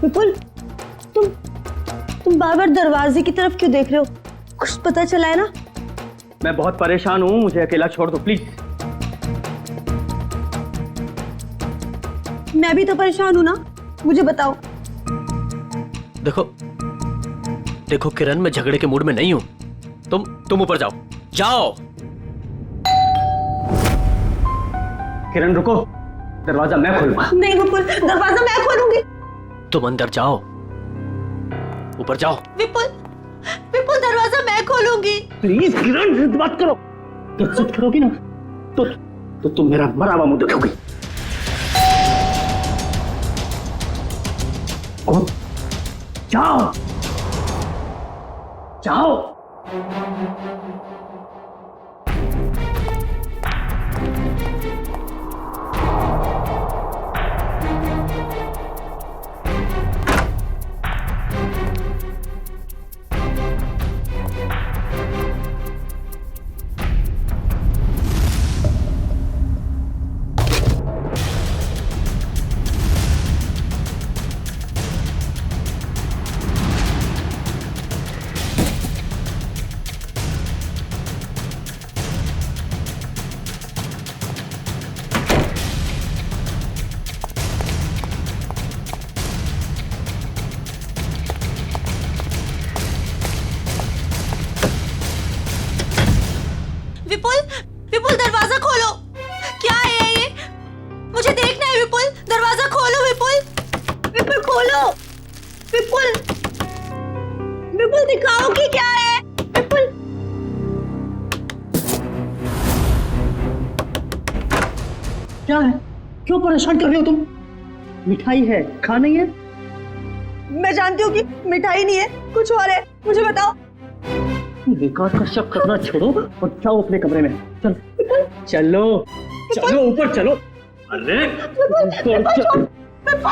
विपुल, तुम तुम बार बार दरवाजे की तरफ क्यों देख रहे हो? कुछ पता चला है ना? मैं बहुत परेशान हूँ, मुझे अकेला छोड़ दो प्लीज। मैं भी तो परेशान हूँ ना, मुझे बताओ। देखो देखो किरण, मैं झगड़े के मूड में नहीं हूं। तुम ऊपर जाओ, जाओ। किरण रुको, दरवाजा मैं खोलूंगा। नहीं विपुल, दरवाजा मैं खोलूंगी। तुम अंदर जाओ, ऊपर जाओ। विपुल, विपुल दरवाजा मैं खोलूंगी। प्लीज किरण, जिद मत करो। जिद करोगी ना तो तुम मेरा मरा हुआ मुंह देखोगी। जाओ जाओ। विपुल, विपुल दरवाजा खोलो। क्या है ये? मुझे देखना है विपुल, दरवाजा खोलो विपुल। विपुल खोलो। विपुल, विपुल दिखाओ कि क्या है। विपुल, क्या है? क्यों परेशान कर रहे हो तुम? मिठाई है, खा नहीं है? मैं जानती हूँ कि मिठाई नहीं है, कुछ और है। मुझे बताओ। बेकार का शक करना छोड़ो और जाओ अपने कमरे में। चलो चलो चलो, ऊपर चलो। अरे ऊपर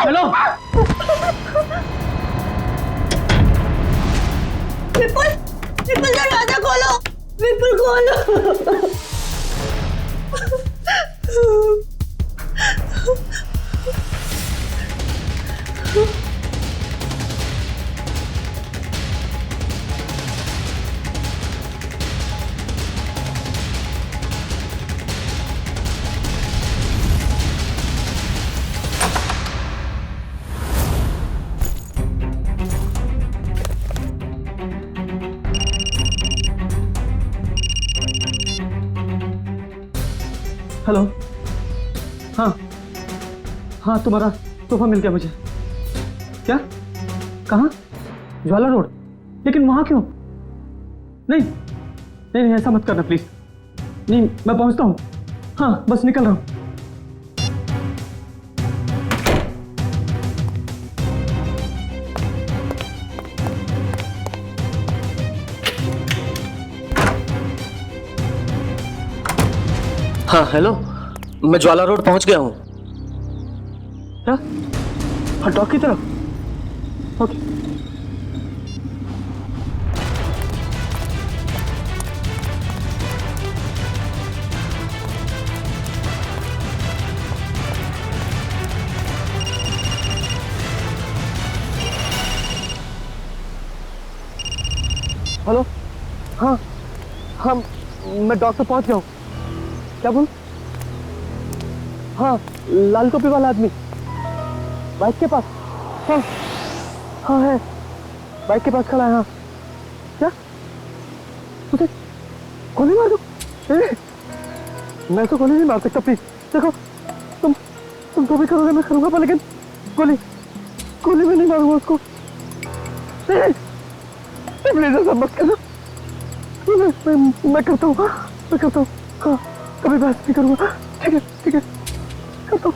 चलो। विपुल, विपुल दरवाजा खोलो। विपुल खोलो। हेलो। हाँ हाँ, तुम्हारा तोहफा मिल गया मुझे। क्या? कहाँ? ज्वाला रोड। लेकिन वहां क्यों? नहीं नहीं नहीं, ऐसा मत करना प्लीज। नहीं, मैं पहुंचता हूँ। हाँ, बस निकल रहा हूँ। हाँ हेलो, मैं ज्वाला रोड पहुंच गया हूं। क्या? हाँ, डॉक की तरफ। ओके। हेलो। हाँ हाँ, मैं डॉक पे पहुंच गया हूँ। क्या बोल? हाँ, लाल टोपी वाला आदमी बाइक के पास। हाँ हाँ है, बाइक के पास खड़ा है। हाँ, क्या उसे गोली मार दो? मैं तो गोली नहीं मार सकता प्लीज। देखो, तुम जो भी करोगे मैं करूंगा, पर लेकिन गोली गोली में नहीं मारूंगा उसको। प्लीज ऐसा मत करना। मैं करता हूँ, मैं करता हूँ। हाँ, कभी बहस नहीं करूंगा। ठीक है ठीक है, करता हूँ।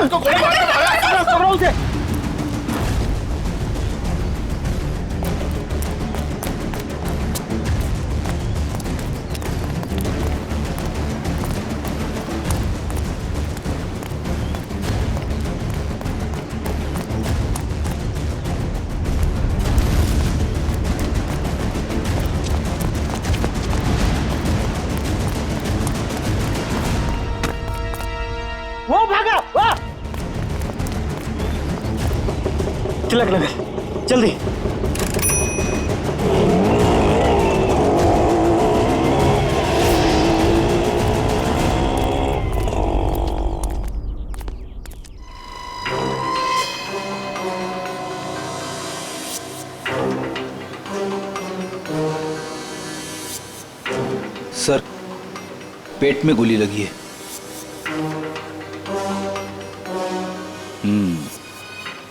उसको गोली मार दो, पकड़ो उसे। वो भागा, वाह! चिलक लगा, जल्दी। सर, पेट में गोली लगी है।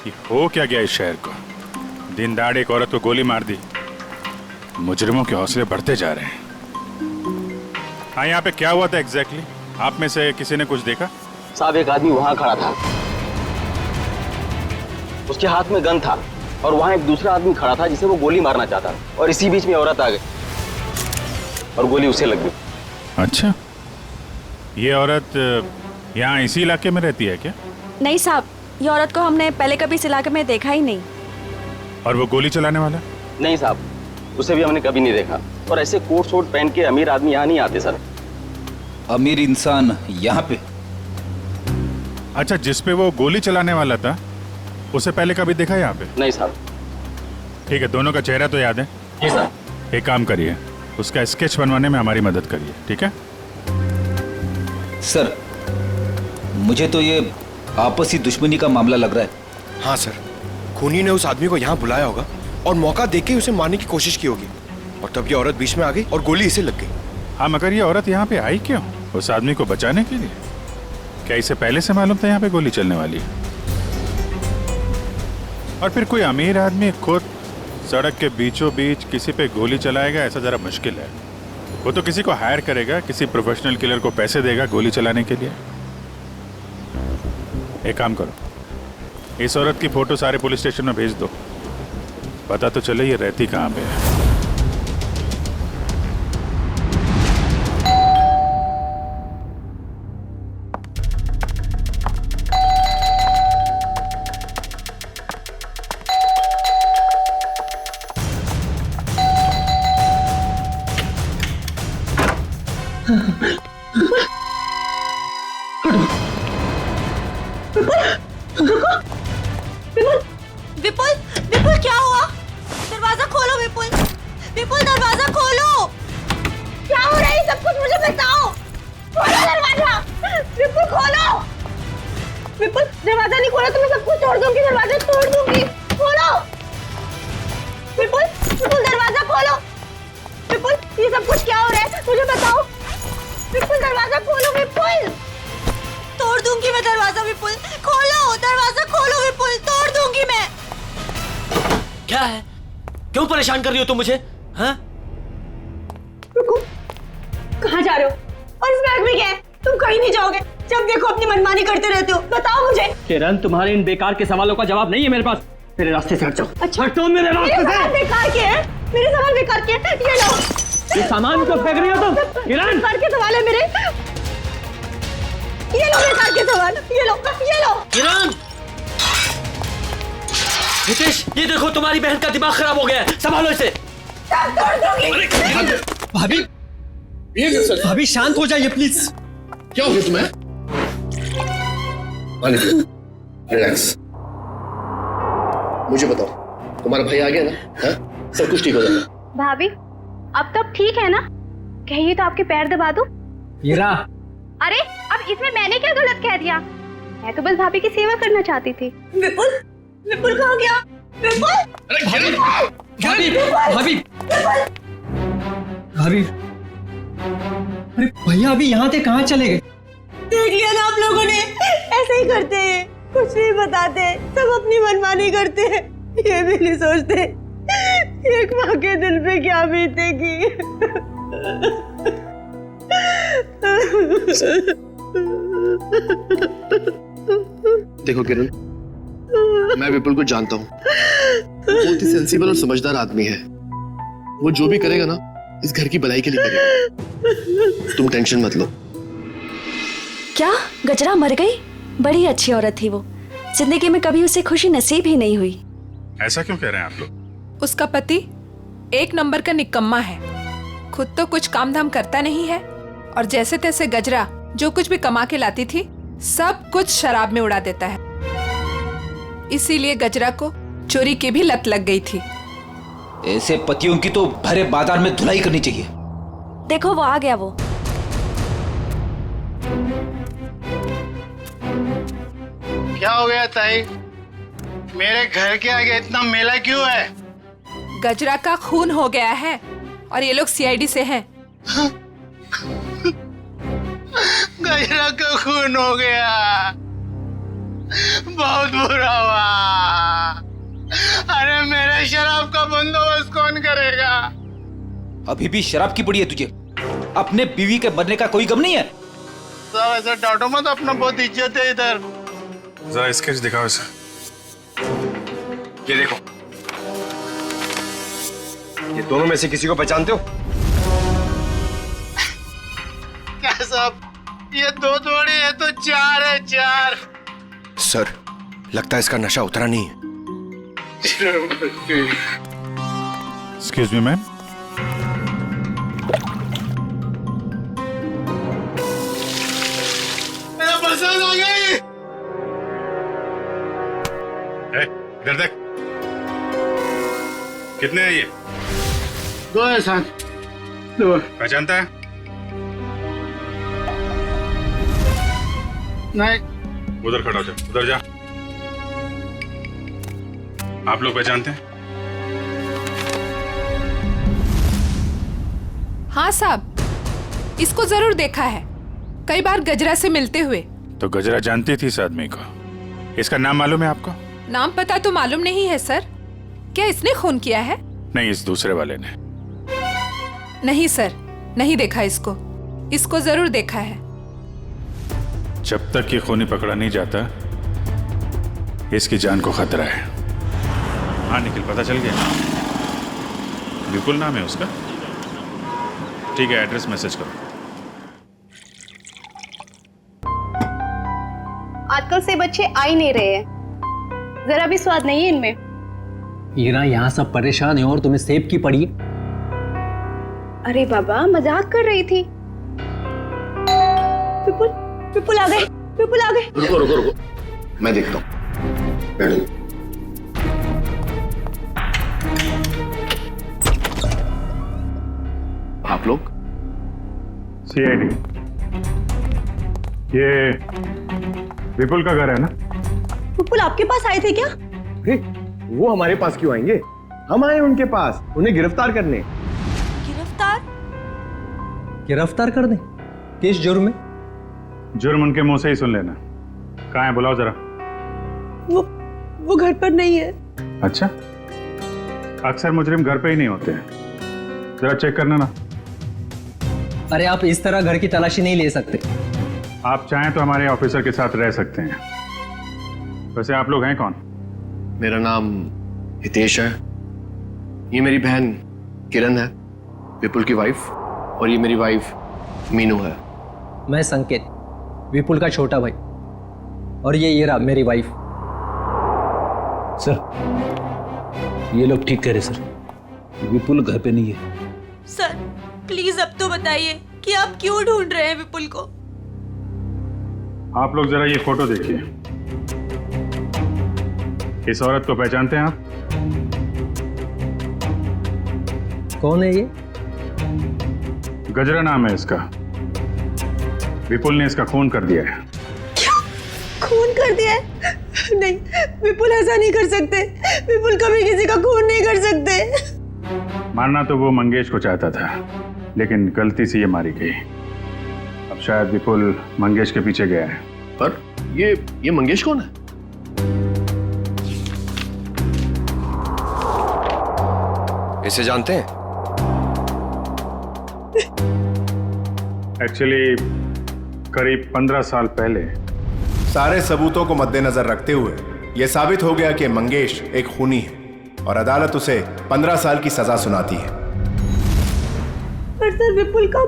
ये हो क्या गया इस शहर को? दिन दहाड़े एक औरत को गोली मार दी। मुजरिमों के हौसले बढ़ते जा रहे हैं। हाँ, यहाँ पे क्या हुआ था एग्जैक्टली? आप में से किसी ने कुछ देखा? साहब, एक आदमी वहां खड़ा था, उसके हाथ में गन था और वहां एक दूसरा आदमी खड़ा था जिसे वो गोली मारना चाहता था, और इसी बीच में औरत आ गई और गोली उसे लग गई। अच्छा, ये औरत यहाँ इसी इलाके में रहती है क्या? नहीं साहब, ये औरत को हमने पहले कभी इस इलाके में देखा ही नहीं। और वो गोली चलाने वाला? नहीं साहब, उसे भी हमने कभी नहीं देखा, और ऐसे कोट शोट पहन के अमीर आदमी यहाँ नहीं आते सर। अमीर इंसान यहाँ पे? अच्छा, जिस पे वो गोली चलाने वाला था उसे पहले कभी देखा यहाँ पे? नहीं साहब। ठीक है, दोनों का चेहरा तो याद है? जी सर। एक काम करिए, उसका स्केच बनवाने में हमारी मदद करिए, ठीक है? सर, मुझे तो ये आपसी दुश्मनी का मामला लग रहा है। हाँ सर, खूनी ने उस आदमी को यहाँ बुलाया होगा और मौका देख के उसे मारने की कोशिश की होगी, और तब ये औरत बीच में आ गई और गोली इसे लग गई। हाँ, मगर ये औरत यहाँ पे आई क्यों? उस आदमी को बचाने के लिए? क्या इसे पहले से मालूम था यहाँ पे गोली चलने वाली है? और फिर कोई अमीर आदमी खुद सड़क के बीचों बीच किसी पे गोली चलाएगा, ऐसा जरा मुश्किल है। वो तो किसी को हायर करेगा, किसी प्रोफेशनल किलर को पैसे देगा गोली चलाने के लिए। एक काम करो, इस औरत की फोटो सारे पुलिस स्टेशन में भेज दो, पता तो चले ये रहती कहाँ पे है। विपुल, विपुल क्या हुआ? दरवाजा खोलो विपुल, विपुल दरवाजा खोलो। क्या हो रहा है सब कुछ मुझे बताओ। खोलो दरवाजा, विपुल खोलो। विपुल, दरवाजा नहीं खोला तो मैं सब कुछ तोड़ दूंगी, दरवाजा तोड़ दूंगी। खोलो विपुल, विपुल दरवाजा खोलो। विपुल, ये सब कुछ क्या हो रहा है मुझे बताओ। विपुल दरवाजा खोलो, विपुल। तोड़ दूंगी मैं दरवाजा, विपुल खोलो दरवाजा, खोलो विपुल, तोड़ दूंगी मैं। क्या है? क्यों परेशान कर रही हो तुम मुझे? हाँ? रुको, कहाँ जा रहे हो? और इस बैग में क्या है? तुम कहीं नहीं जाओगे, जब देखो अपनी मनमानी करते रहते हो। बताओ मुझे। किरण, तुम्हारे इन बेकार के सवालों का जवाब नहीं है मेरे पास। मेरे रास्ते से हट जाओ। अच्छा, हटो मेरे रास्ते से। बेकार के है, मेरे सवाल बेकार के हैं। ये लो, ये सामान क्यों फेंक रही हो तुम? किरण, बेकार के सवाल है मेरे। ये लो बेकार के सवाल, ये लो, ये लो। किरण! हितेश, ये देखो तुम्हारी बहन का दिमाग खराब हो गया है, संभालो इसे। भाभी, भाभी शांत हो जाइए प्लीज। क्या हो गया तुम्हें? रिलैक्स। मुझे बताओ, तुम्हारा भाई आ गया ना? हाँ? सब कुछ ठीक हो जाएगा। भाभी, अब तो ठीक है ना? कहिए तो आपके पैर दबा दूं? हीरा, अरे, अब इसमें मैंने क्या गलत कह दिया? मैं तो बस भाभी की सेवा करना चाहती थी। विपुल, विपुल कहाँ गया? विपुल, भाभी, भाभी, भाभी, अरे भैया अभी यहाँ से कहाँ चले गए? देख लिया ना आप लोगों ने, ऐसे ही करते हैं, कुछ नहीं बताते, सब अपनी मनमानी करते हैं, ये भी नहीं सोचते एक माँ के दिल पे क्या बीतेगी। देखो किरण, मैं विपुल को जानता हूँ। वो बहुत ही सेंसिबल और समझदार आदमी है। वो जो भी करेगा ना, इस घर की भलाई के लिए करेगा। तुम टेंशन मत लो। क्या गजरा मर गई? बड़ी अच्छी औरत थी वो। जिंदगी में कभी उसे खुशी नसीब ही नहीं हुई। ऐसा क्यों कह रहे हैं आप लोग? उसका पति एक नंबर का निकम्मा है। खुद तो कुछ काम धाम करता नहीं है और जैसे तैसे गजरा जो कुछ भी कमा के लाती थी सब कुछ शराब में उड़ा देता है। इसीलिए गजरा को चोरी की भी लत लग गई थी। ऐसे पतियों की तो भरे बाजार में धुलाई करनी चाहिए। देखो वो आ गया। वो क्या हो गया ताई? मेरे घर के आगे इतना मेला क्यों है? गजरा का खून हो गया है और ये लोग सीआईडी से हैं। गजरा का खून हो गया, बहुत बुरा हुआ। अरे मेरे शराब का बंदोबस्त कौन करेगा? अभी भी शराब की पड़ी है तुझे? अपने बीवी के मरने का कोई गम नहीं है? सब ऐसा डांटो मत, अपना बहुत इज्जत है इधर। जरा स्केच दिखाओ इसे। ये देखो, ये दोनों में से किसी को पहचानते हो? क्या साहब, ये 2 थोड़ी है तो 4 है, 4। सर, लगता है इसका नशा उतरा नहीं है। एक्सक्यूज मी मैम, मेरा बरसात आ गई। इधर देख, कितने हैं ये? 2 है साहब, 2। पहचानता है? नहीं। उधर खड़ा हो जा, उधर जा। आप लोग पहचानते हैं? हाँ साहब, इसको जरूर देखा है, कई बार गजरा से मिलते हुए। तो गजरा जानती थी इस आदमी को। इसका नाम मालूम है आपको? नाम पता तो मालूम नहीं है सर। क्या इसने खून किया है? नहीं, इस दूसरे वाले ने। नहीं सर, नहीं देखा इसको। इसको जरूर देखा है। जब तक ये खूनी पकड़ा नहीं जाता, इसकी जान को खतरा है। हाँ निखिल, पता चल गया? विपुल नाम है उसका। ठीक है, एड्रेस मैसेज करो। आजकल से बच्चे आ ही नहीं रहे हैं, जरा भी स्वाद नहीं है इनमें। ईरा, यहाँ सब परेशान है और तुम्हें सेब की पड़ी। अरे बाबा, मजाक कर रही थी। विपुल आ गए। विपुल आ गए। रुको रुको रुको, मैं देखता हूँ। बैठो। आप लोग? सीआईडी। ये विपुल का घर है ना? विपुल आपके पास आए थे क्या? वो हमारे पास क्यों आएंगे? हम आए उनके पास, उन्हें गिरफ्तार करने। गिरफ्तार? गिरफ्तार कर दें? किस जुर्म में? जुर्म उनके मुंह से ही सुन लेना। कहाँ है, बुलाओ जरा। वो घर पर नहीं है। अच्छा, अक्सर मुजरिम घर पे ही नहीं होते हैं। जरा चेक करना ना। अरे आप इस तरह घर की तलाशी नहीं ले सकते। आप चाहें तो हमारे ऑफिसर के साथ रह सकते हैं। वैसे आप लोग हैं कौन? मेरा नाम हितेश है। ये मेरी बहन किरण है, विपुल की वाइफ, और ये मेरी वाइफ मीनू है। मैं संकेत, विपुल का छोटा भाई, और ये ईरा मेरी वाइफ। सर, ये लोग ठीक कह रहे सर। विपुल घर पे नहीं है। सर प्लीज अब तो बताइए कि आप क्यों ढूंढ रहे हैं विपुल को? आप लोग जरा ये फोटो देखिए। इस औरत को पहचानते हैं आप? कौन है ये? गजरा नाम है इसका। विपुल ने इसका खून कर दिया है। क्या? खून कर दिया है? नहीं, विपुल ऐसा नहीं कर सकते। विपुल कभी किसी का खून नहीं कर सकते। मारना तो वो मंगेश को चाहता था, लेकिन गलती से ये मारी गई। अब शायद विपुल मंगेश के पीछे गया है। पर ये मंगेश कौन है? इसे जानते हैं? एक्चुअली करीब 15 साल पहले सारे सबूतों को मद्देनजर रखते हुए यह साबित हो गया कि मंगेश एक खूनी है और अदालत उसे 15 साल की सजा सुनाती है। पर सर विपुल का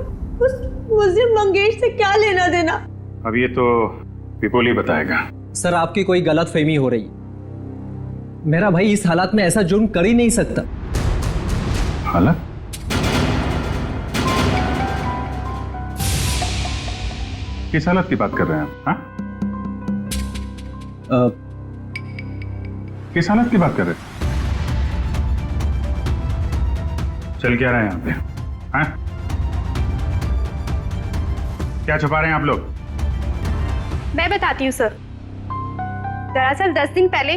उस मुस्लिम मंगेश से क्या लेना देना? अब ये तो विपुल ही बताएगा। सर आपकी कोई गलतफहमी हो रही है। मेरा भाई इस हालात में ऐसा जुर्म कर ही नहीं सकता। हालत? किस हालत की बात कर रहे हैं आप? हाँ? किस हालत की बात कर रहे हैं? चल क्या रहे हैं यहाँ पे? हाँ? क्या छुपा रहे हैं आप लोग? मैं बताती हूँ सर। दरअसल 10 दिन पहले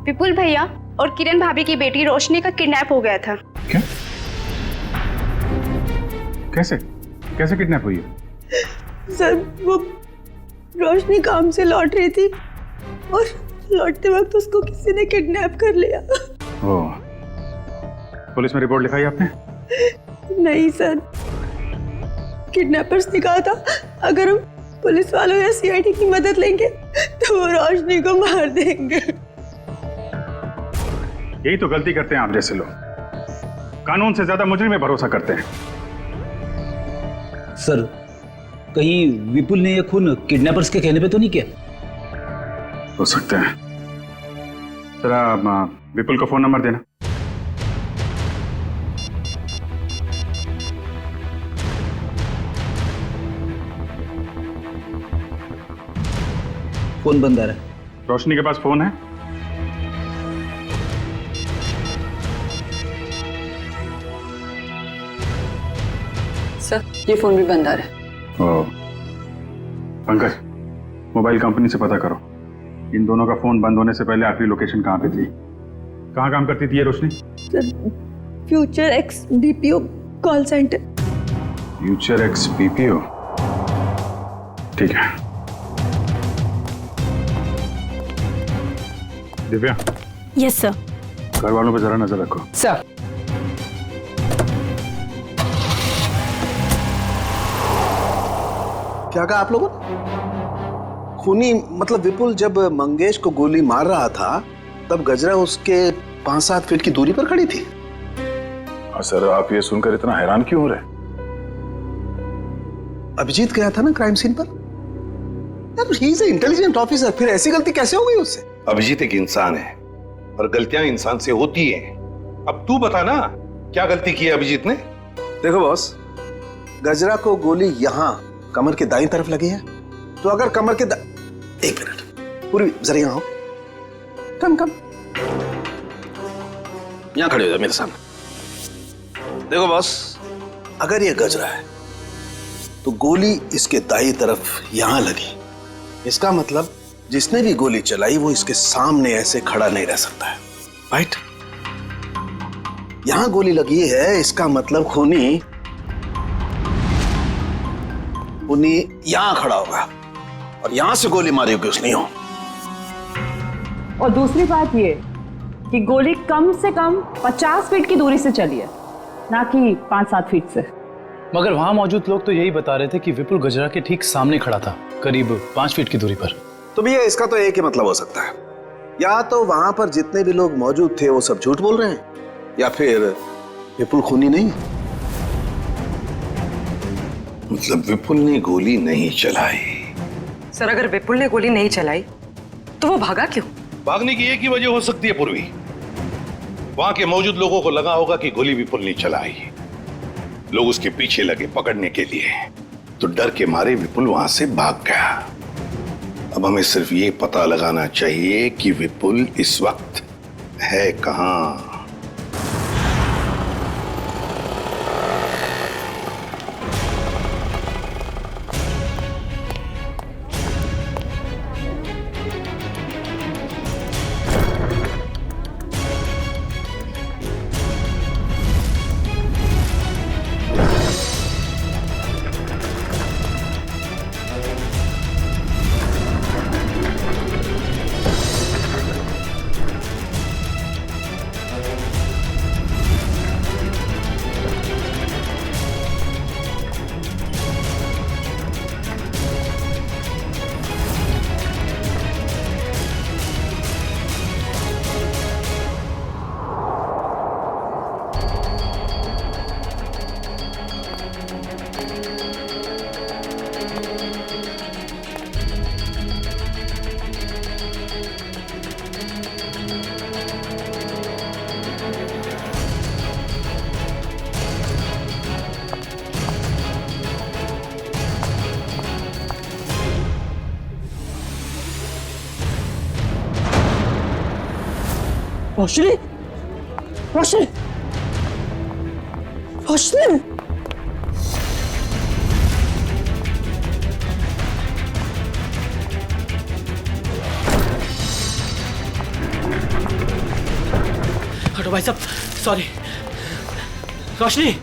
विपुल भैया और किरण भाभी की बेटी रोशनी का किडनैप हो गया था। क्या? कैसे? कैसे किडनैप हुई है? सर वो रोशनी काम से लौट रही थी और लौटते वक्त उसको किसी ने किडनैप कर लिया। ओह, पुलिस में रिपोर्ट लिखाई आपने? नहीं सर, किडनैपर्स ने कहा था अगर हम पुलिस वालों या सीआईडी की मदद लेंगे तो वो रोशनी को मार देंगे। यही तो गलती करते हैं आप जैसे लोग, कानून से ज्यादा मुजरिम में भरोसा करते हैं। सर, कहीं विपुल ने यह खून किडनैपर्स के कहने पे तो नहीं किया? हो सकता है। जरा विपुल को फोन नंबर देना। फोन बंद आ रहा है। रोशनी के पास फोन है? सर ये फोन भी बंद आ रहा है। ओह, पंकज, मोबाइल कंपनी से पता करो इन दोनों का फोन बंद होने से पहले आपकी लोकेशन कहाँ पे थी? कहाँ काम करती थी ये Roshni? Sir future X BPO call centre. Future X BPO, ठीक है। दिव्या। Yes sir. घर वालों पे जरा नजर रखो। सर क्या कहा आप लोगों ने? खूनी मतलब विपुल जब मंगेश को गोली मार रहा था तब गजरा उसके 5-7 फीट की दूरी पर खड़ी थी। सर, आप ये सुनकर इतना हैरान क्यों हो रहे? अभिजीत गया था ना क्राइम सीन पर। यार ही इज इंटेलिजेंट ऑफिसर, फिर ऐसी गलती कैसे हो गई उससे? अभिजीत एक इंसान है और गलतियां इंसान से होती हैं। अब तू बता ना, क्या गलती की है अभिजीत ने? देखो बॉस, गजरा को गोली यहां कमर के दाईं तरफ लगी है, तो अगर कमर के एक मिनट, पूरी जरा यहां आओ। कम यहां खड़े हो जाओ मेरे सामने। देखो बॉस, अगर ये गजरा है तो गोली इसके दाईं तरफ यहां लगी, इसका मतलब जिसने भी गोली चलाई वो इसके सामने ऐसे खड़ा नहीं रह सकता है, राइट? यहां गोली लगी है, इसका मतलब खूनी यहां खड़ा होगा और यहां से गोली मारी होगी उसने। और दूसरी बात ये कि गोली कम से कम 50 फीट की दूरी से चली है, ना कि 5-7 फीट से। मगर वहां मौजूद लोग तो यही बता रहे थे कि विपुल गजरा के ठीक सामने खड़ा था, करीब 5 फीट की दूरी पर। तो भैया इसका तो एक ही मतलब हो सकता है, या तो वहां पर जितने भी लोग मौजूद थे वो सब झूठ बोल रहे हैं, या फिर विपुल खूनी नहीं। मतलब विपुल ने गोली नहीं चलाई? सर अगर विपुल ने गोली नहीं चलाई तो वो भागा क्यों? भागने की एक ही वजह हो सकती है पूर्वी, वहां के मौजूद लोगों को लगा होगा कि गोली विपुल ने चलाई, लोग उसके पीछे लगे पकड़ने के लिए, तो डर के मारे विपुल वहां से भाग गया। अब हमें सिर्फ ये पता लगाना चाहिए कि विपुल इस वक्त है कहां। रोशनी, रोशनी, रोशनी। हटो भाई साहब, सॉरी। रोशनी,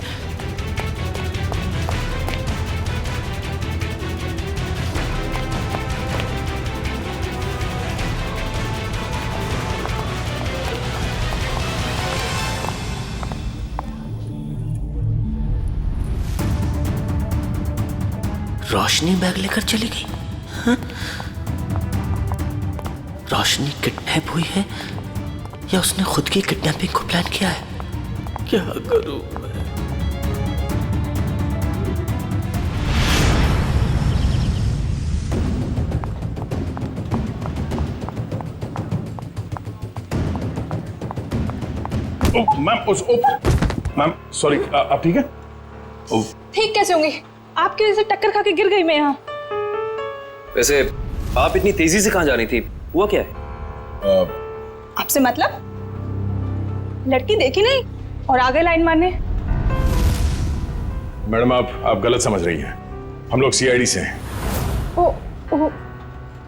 रोशनी बैग लेकर चली गई। हाँ? रोशनी किडनैप हुई है या उसने खुद की किडनैपिंग को प्लान किया है? क्या करूं मैं? मैम सॉरी, आप ठीक है? ठीक कैसे होंगी? आपकी वजह से टक्कर खा के गिर गई मैं यहाँ। वैसे आप इतनी तेजी से कहाँ जा रही थी? हुआ क्या है? आपसे मतलब? लड़की देखी नहीं और आगे लाइन मारने। मैडम आप गलत समझ रही हैं। हम लोग सीआईडी से हैं। ओ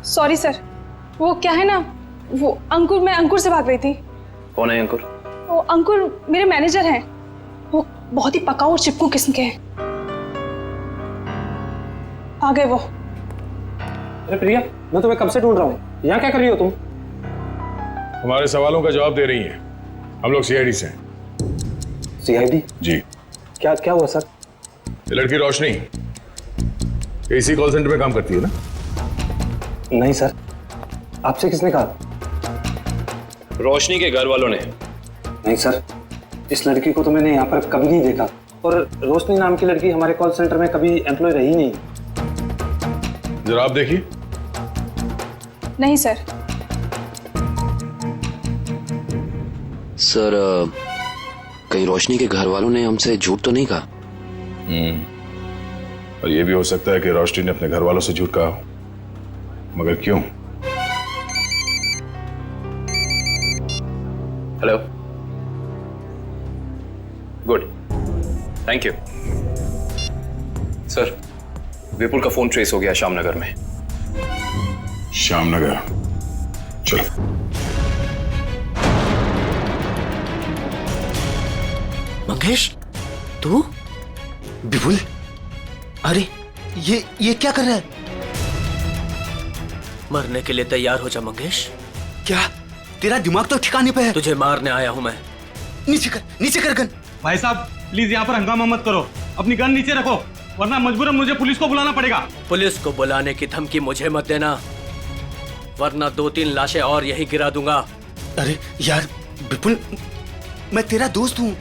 सॉरी सर। वो क्या है ना, वो अंकुर, मैं अंकुर से भाग रही थी। कौन है अंकुर? वो अंकुर मेरे मैनेजर हैं। वो बहुत ही पकाऊ और चिपकू किस्म के हैं। आ गए वो। अरे प्रिया, मैं तुम्हें कब से ढूंढ रहा हूँ। यहाँ क्या कर रही हो तुम? हमारे सवालों का जवाब दे रही हैं। हम लोग सीआईडी से हैं। सीआईडी? जी। क्या क्या हुआ सर? ये लड़की रोशनी एसी कॉल सेंटर में काम करती है ना? नहीं सर, आपसे किसने कहा? रोशनी के घर वालों ने। नहीं सर, इस लड़की को तो मैंने यहाँ पर कभी नहीं देखा और रोशनी नाम की लड़की हमारे कॉल सेंटर में कभी एम्प्लॉय रही नहीं। जरा आप देखिए। नहीं सर। सर, कहीं रोशनी के घर वालों ने हमसे झूठ तो नहीं कहा? और ये भी हो सकता है कि रोशनी ने अपने घर वालों से झूठ कहा हो, मगर क्यों? Hello, good, thank you sir. Vipul का फोन ट्रेस हो गया श्यामनगर में। श्यामनगर? चलो। मंगेश, तू? विपुल, अरे ये क्या कर रहा है? मरने के लिए तैयार हो जा मंगेश। क्या तेरा दिमाग तो ठिकाने पे है? तुझे मारने आया हूं मैं। नीचे कर गन। भाई साहब प्लीज यहाँ पर हंगामा मत करो, अपनी गन नीचे रखो, वरना मजबूरन मुझे पुलिस को बुलाना पड़ेगा। पुलिस को बुलाने की धमकी मुझे मत देना, वरना 2-3 लाशें और यहीं गिरा दूंगा। अरे यार विपुल, मैं तेरा दोस्त हूँ,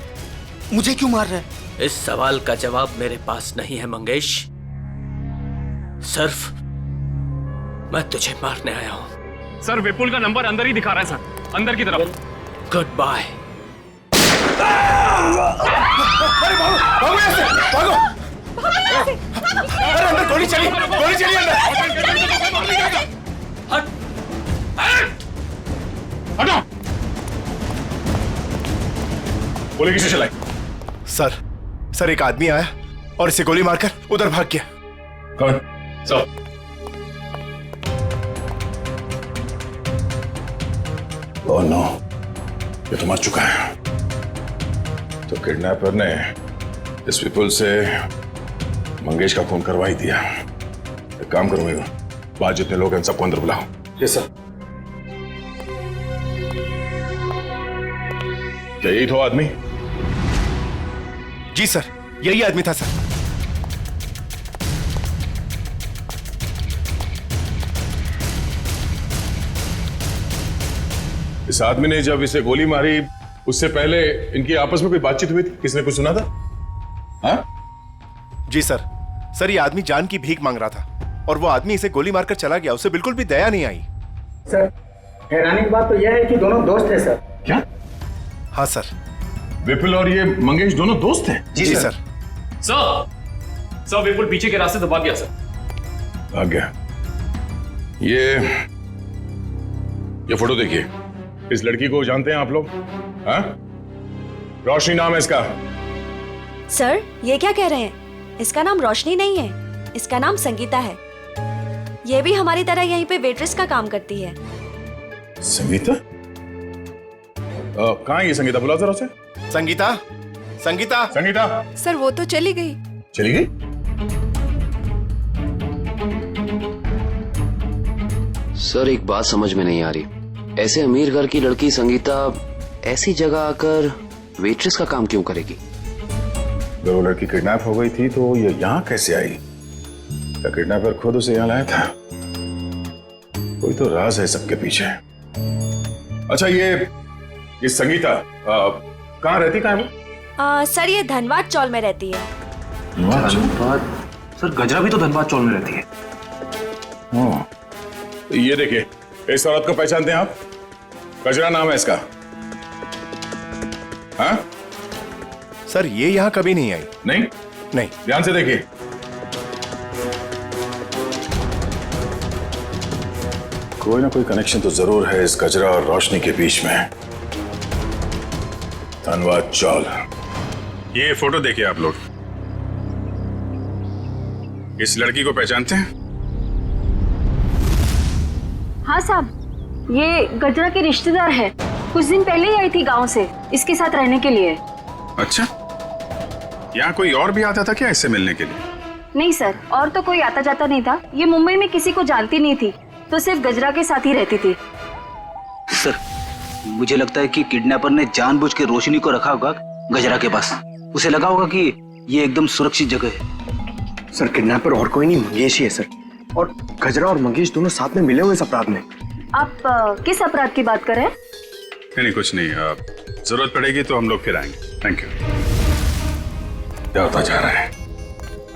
मुझे क्यों मार रहा है? इस सवाल का जवाब मेरे पास नहीं है मंगेश। सिर्फ मैं तुझे मारने आया हूँ। सर, विपुल का नंबर अंदर ही दिखा रहा है सर, अंदर की तरफ। Good bye. अरे भागो यहाँ से, भागो। अरे अंदर गोली चली अंदर। हटो। गोली किसे चलाई? सर एक आदमी आया और इसे गोली मारकर उधर भाग गया। कौन? सर। ओह नो, ये तो मर चुका है। तो किडनैपर ने इस विपुल से मंगेश का खून करवा ही दिया। एक काम करूंगा, बाहर जितने लोग हैं सबको अंदर बुलाओ। Yes sir. क्या यही था आदमी? जी सर, यही आदमी था सर। इस आदमी ने जब इसे गोली मारी उससे पहले इनकी आपस में कोई बातचीत हुई थी? किसने कुछ सुना था? हाँ? जी सर, ये आदमी जान की भीख मांग रहा था और वो आदमी इसे गोली मारकर चला गया। उसे बिल्कुल भी दया नहीं आई। सर, हैरानी की बात तो यह है कि दोनों दोस्त हैं सर। क्या? हाँ सर। विपुल और ये मंगेश दोनों दोस्त हैं? जी सर। सर विपुल पीछे के रास्ते से भाग गया सर। भाग गया? ये फोटो देखिए, इस लड़की को जानते हैं आप लोग? हाँ? रोशनी नाम है इसका। सर ये क्या कह रहे हैं? इसका नाम रोशनी नहीं है, इसका नाम संगीता है। ये भी हमारी तरह यहीं पे वेट्रेस का काम करती है। संगीता? कहाँ है ये संगीता? बुला जरा उसे। संगीता, संगीता, संगीता। सर वो तो चली गई। चली गई? सर एक बात समझ में नहीं आ रही, ऐसे अमीर घर की लड़की संगीता ऐसी जगह आकर वेट्रेस का काम क्यों करेगी? जब वो लड़की किडनैप हो गई थी तो ये यहाँ कैसे आई? क्या किडनैपर खुद उसे यहाँ लाया था? कोई तो राज है सबके पीछे। अच्छा ये संगीता कहाँ रहती? कहाँ है वो? सर ये धनबाद चौल में रहती है। धनबाद? सर गजरा भी तो धनबाद चौल में रहती है। हाँ। ये देखिए, इस औरत को पहचानते हैं आप? गजरा नाम है इसका। हाँ? सर ये यहाँ कभी नहीं आई। नहीं? नहीं। ध्यान से देखिए। कोई ना कोई कनेक्शन तो जरूर है इस गजरा और रोशनी के बीच में। धनबाद चौल। ये फोटो देखिए आप लोग। इस लड़की को पहचानते हैं? हाँ साहब, ये गजरा की रिश्तेदार है। कुछ दिन पहले ही आई थी गांव से इसके साथ रहने के लिए। अच्छा, यहाँ कोई और भी आता था क्या इससे मिलने के लिए? नहीं सर, और तो कोई आता जाता नहीं था। ये मुंबई में किसी को जानती नहीं थी, तो सिर्फ गजरा के साथ ही रहती थी। सर मुझे लगता है कि किडनैपर ने जानबूझ के रोशनी को रखा होगा गजरा के पास। उसे लगा होगा कि ये एकदम सुरक्षित जगह है। सर किडनैपर और कोई नहीं, मंगेश ही है सर। और गजरा और मंगेश दोनों साथ में मिले हुए इस अपराध में। आप किस अपराध की बात कर रहे हैं? नहीं कुछ नहीं, जरूरत पड़ेगी तो हम लोग फिर आएंगे। Thank you. क्या होता जा रहा है?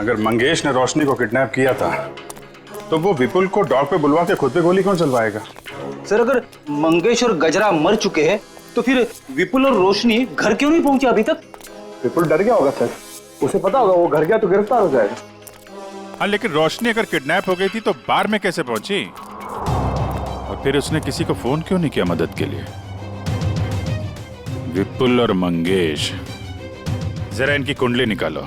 अगर मंगेश ने रोशनी को किडनैप किया था तो वो विपुल को डॉग पे बुलवा के खुद पे गोली कौन चलवाएगा? सर अगर मंगेश और गजरा मर चुके हैं तो फिर विपुल और रोशनी घर क्यों नहीं पहुंचे अभी तक? विपुल डर गया होगा सर, उसे पता होगा वो घर गया तो गिरफ्तार हो जाएगा। हाँ लेकिन रोशनी अगर किडनैप हो गई थी तो बार में कैसे पहुंची? और फिर उसने किसी को फोन क्यों नहीं किया मदद के लिए? विपुल और मंगेश, जरा इनकी कुंडली निकालो।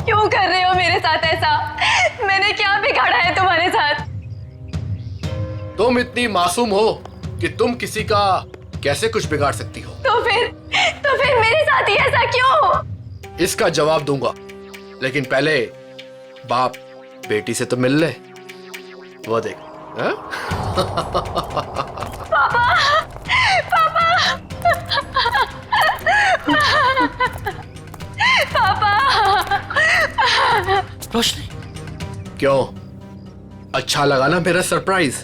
क्यों कर रहे हो मेरे साथ ऐसा? मैंने क्या बिगाड़ा है तुम्हारे साथ? तुम इतनी मासूम हो कि तुम किसी का कैसे कुछ बिगाड़ सकती हो? तो फिर मेरे साथ ही ऐसा क्यों? इसका जवाब दूंगा, लेकिन पहले बाप बेटी से तो मिल ले। वो देख। हाँ? पापा, पापा, पापा। रोशनी, क्यों अच्छा लगा ना मेरा सरप्राइज?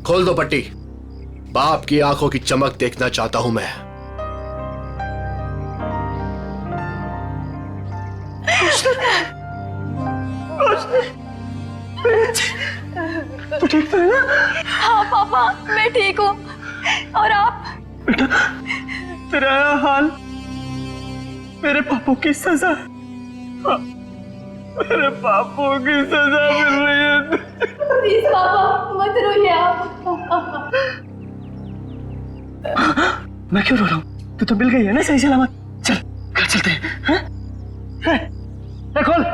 खोल दो पट्टी। बाप की आंखों की चमक देखना चाहता हूं मैं। तू ठीक तो है ना? हाँ पापा, मैं ठीक हूँ। और आप? बेटा, तेरा हाल मेरे पापों की सजा। हाँ, मेरे पापों की सजा मिल रही है। प्लीज पापा मत रोइए आप। मैं क्यों रो रहा हूँ? तू तो मिल गई है ना सही सलामत। चल घर चलते हैं। हाँ? खोल।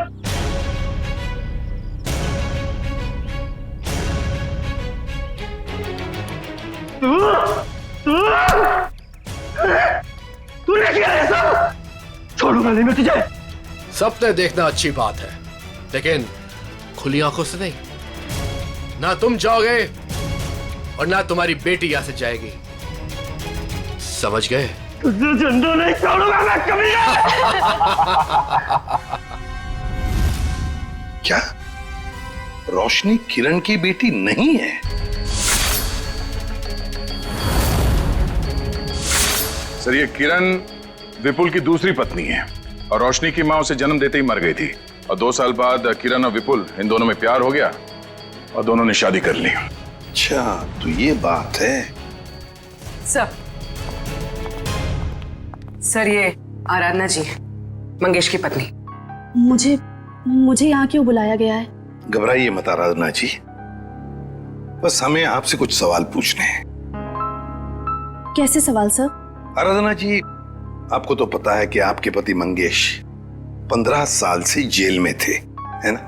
तूने किया है सब? छोड़ूंगा नहीं मैं तुझे। सपने देखना अच्छी बात है, लेकिन खुली आंखों से नहीं। ना तुम जाओगे और ना तुम्हारी बेटी यहां से जाएगी, समझ गए? तुझे जिंदा नहीं छोड़ूंगा मैं कभी। क्या रोशनी किरण की बेटी नहीं है? सर ये किरण विपुल की दूसरी पत्नी है और रोशनी की मां उसे जन्म देते ही मर गई थी। और 2 साल बाद किरण और विपुल इन दोनों में प्यार हो गया और दोनों ने शादी कर ली। अच्छा तो ये बात है। सर ये आराधना जी, मंगेश की पत्नी। मुझे यहाँ क्यों बुलाया गया है? घबराइए मत आराधना जी, बस हमें आपसे कुछ सवाल पूछने हैं। कैसे सवाल सर? आराधना जी, आपको तो पता है कि आपके पति मंगेश 15 साल से जेल में थे, है ना?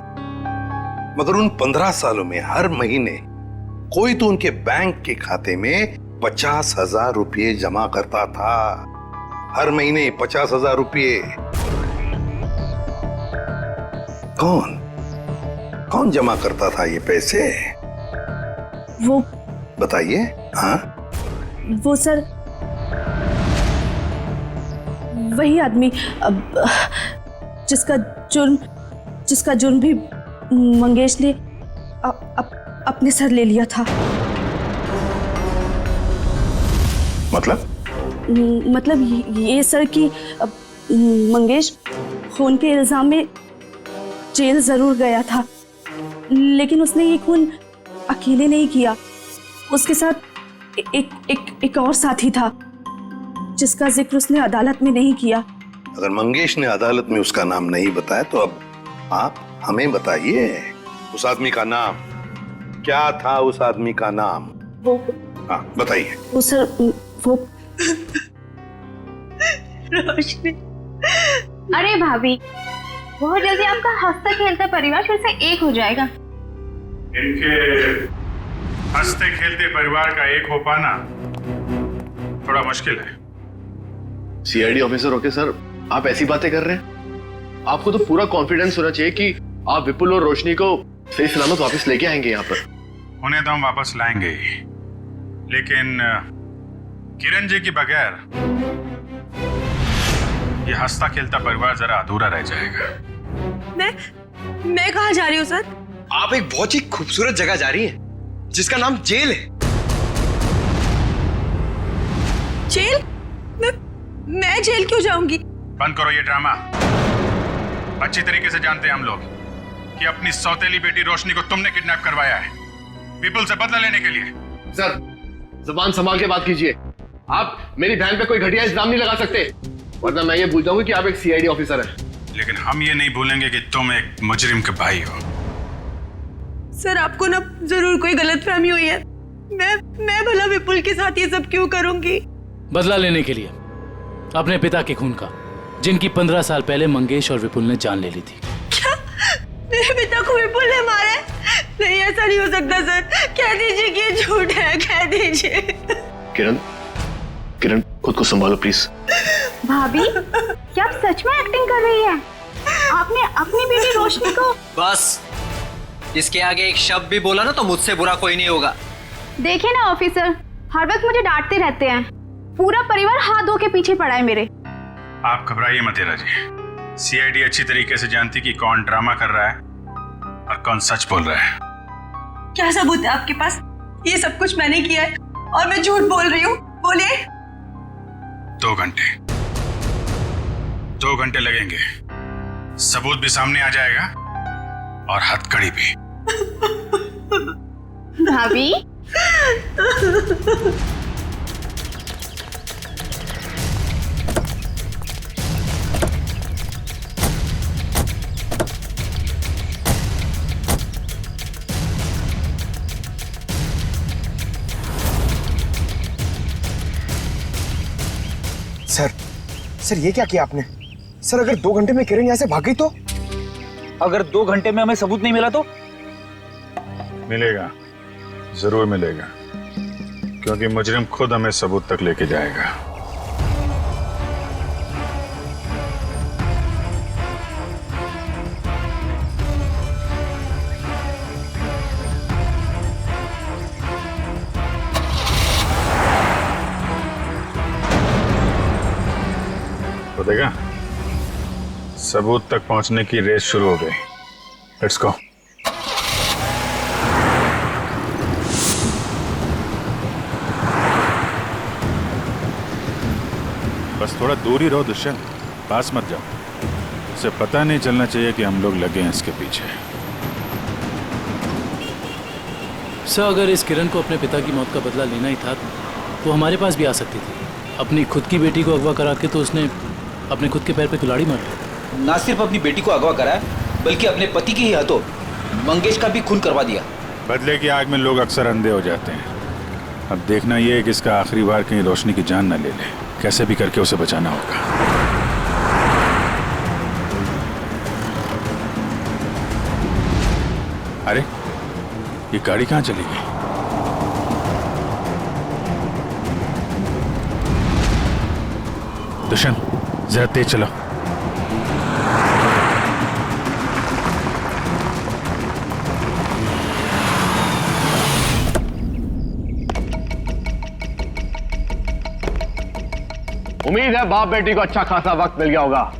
मगर उन 15 सालों में हर महीने कोई तो उनके बैंक के खाते में 50,000 रुपये जमा करता था। हर महीने 50,000 रुपये। कौन जमा करता था ये पैसे? वो बताइए। हाँ, वो सर, वही आदमी जिसका जुर्म भी मंगेश ने अपने सर ले लिया था। मतलब ये सर कि मंगेश खून के इल्जाम में जेल जरूर गया था, लेकिन उसने ये खून अकेले नहीं किया। उसके साथ एक और साथी था जिसका जिक्र उसने अदालत में नहीं किया। अगर मंगेश ने अदालत में उसका नाम नहीं बताया तो अब आप हमें बताइए, उस आदमी का नाम क्या था? उस आदमी का नाम वो, हाँ बताइए। वो सर, वो रोशनी। अरे भाभी, बहुत जल्दी आपका हंसता खेलता परिवार फिर से एक हो जाएगा। इनके हंसते खेलते परिवार का एक हो पाना थोड़ा मुश्किल है। सीआईडी ऑफिसर होके सर आप ऐसी बातें कर रहे हैं? आपको तो पूरा कॉन्फिडेंस होना चाहिए कि आप विपुल और रोशनी को सही सलामत वापस लेके आएंगे यहाँ पर। उन्हें तो हम वापस लाएंगे ही, लेकिन किरण जी के बगैर ये हंसता खेलता परिवार जरा अधूरा रह जाएगा। मैं कहाँ जा रही हूँ सर? आप एक बहुत ही खूबसूरत जगह जा रही हैं, जिसका नाम जेल है। जेल? मैं जेल क्यों जाऊंगी? बंद करो ये ड्रामा। अच्छी तरीके से जानते हैं हम लोग कि अपनी सौतेली बेटी रोशनी को तुमने किडनैप करवाया है, विपुल से बदला लेने के लिए। सर जुबान संभाल के बात कीजिए। आप मेरी बहन पे कोई घटिया इल्जाम नहीं लगा सकते, वरना मैं ये भूल जाऊंगी कि आप एक सीआईडी ऑफिसर हैं। लेकिन हम ये नहीं भूलेंगे कि तुम एक मुजरिम के भाई हो। सर आपको ना जरूर कोई गलतफहमी हुई है। मैं भला विपुल के साथ ये सब क्यों करूंगी? बदला लेने के लिए, अपने पिता के खून का, जिनकी 15 साल पहले मंगेश और विपुल ने जान ले ली थी। क्या मेरे पिता को विपुल ने मारा? नहीं, ऐसा नहीं हो सकता सर। कह दीजिए कि ये झूठ है, कह दीजिए। किरण खुद को संभालो प्लीज। भाभी, क्या आप सच में एक्टिंग कर रही है? आपने अपनी बेटी रोशनी को। बस, इसके आगे एक शब्द भी बोला ना तो मुझसे बुरा कोई नहीं होगा। देखिए ना ऑफिसर, हर वक्त मुझे डांटते रहते हैं। पूरा परिवार हाथ धो के पीछे पड़ा है मेरे। आप घबराइए मत हीरा जी। सीआईडी अच्छी तरीके से जानती कि कौन ड्रामा कर रहा है और कौन सच बोल रहा है। क्या सबूत है आपके पास? ये सब कुछ मैंने किया है और मैं झूठ बोल रही हूँ? बोलिए। 2 घंटे 2 घंटे लगेंगे, सबूत भी सामने आ जाएगा और हथकड़ी भी। भाभी, सर ये क्या किया आपने? सर अगर 2 घंटे में किरण यहाँ से भाग गई तो? अगर 2 घंटे में हमें सबूत नहीं मिला तो? मिलेगा, जरूर मिलेगा, क्योंकि मुजरिम खुद हमें सबूत तक लेके जाएगा। तो देखा, सबूत तक पहुंचने की रेस शुरू हो गई। Let's go. बस थोड़ा दूर ही रहो दुष्यंत, पास मत जाओ। उसे पता नहीं चलना चाहिए कि हम लोग लगे हैं इसके पीछे। सर अगर इस किरण को अपने पिता की मौत का बदला लेना ही था तो हमारे पास भी आ सकती थी। अपनी खुद की बेटी को अगवा करा के तो उसने अपने खुद के पैर पे कुल्हाड़ी मार ली। ना सिर्फ अपनी बेटी को अगवा कराया, बल्कि अपने पति के ही हाथों मंगेश का भी खून करवा दिया। बदले की आग में लोग अक्सर अंधे हो जाते हैं। अब देखना यह है कि इसका आखिरी बार कहीं रोशनी की जान न ले ले। कैसे भी करके उसे बचाना होगा। अरे ये गाड़ी कहाँ चली गई? दुष्यंत जरा तेज चलो। उम्मीद है बाप बेटी को अच्छा खासा वक्त मिल गया होगा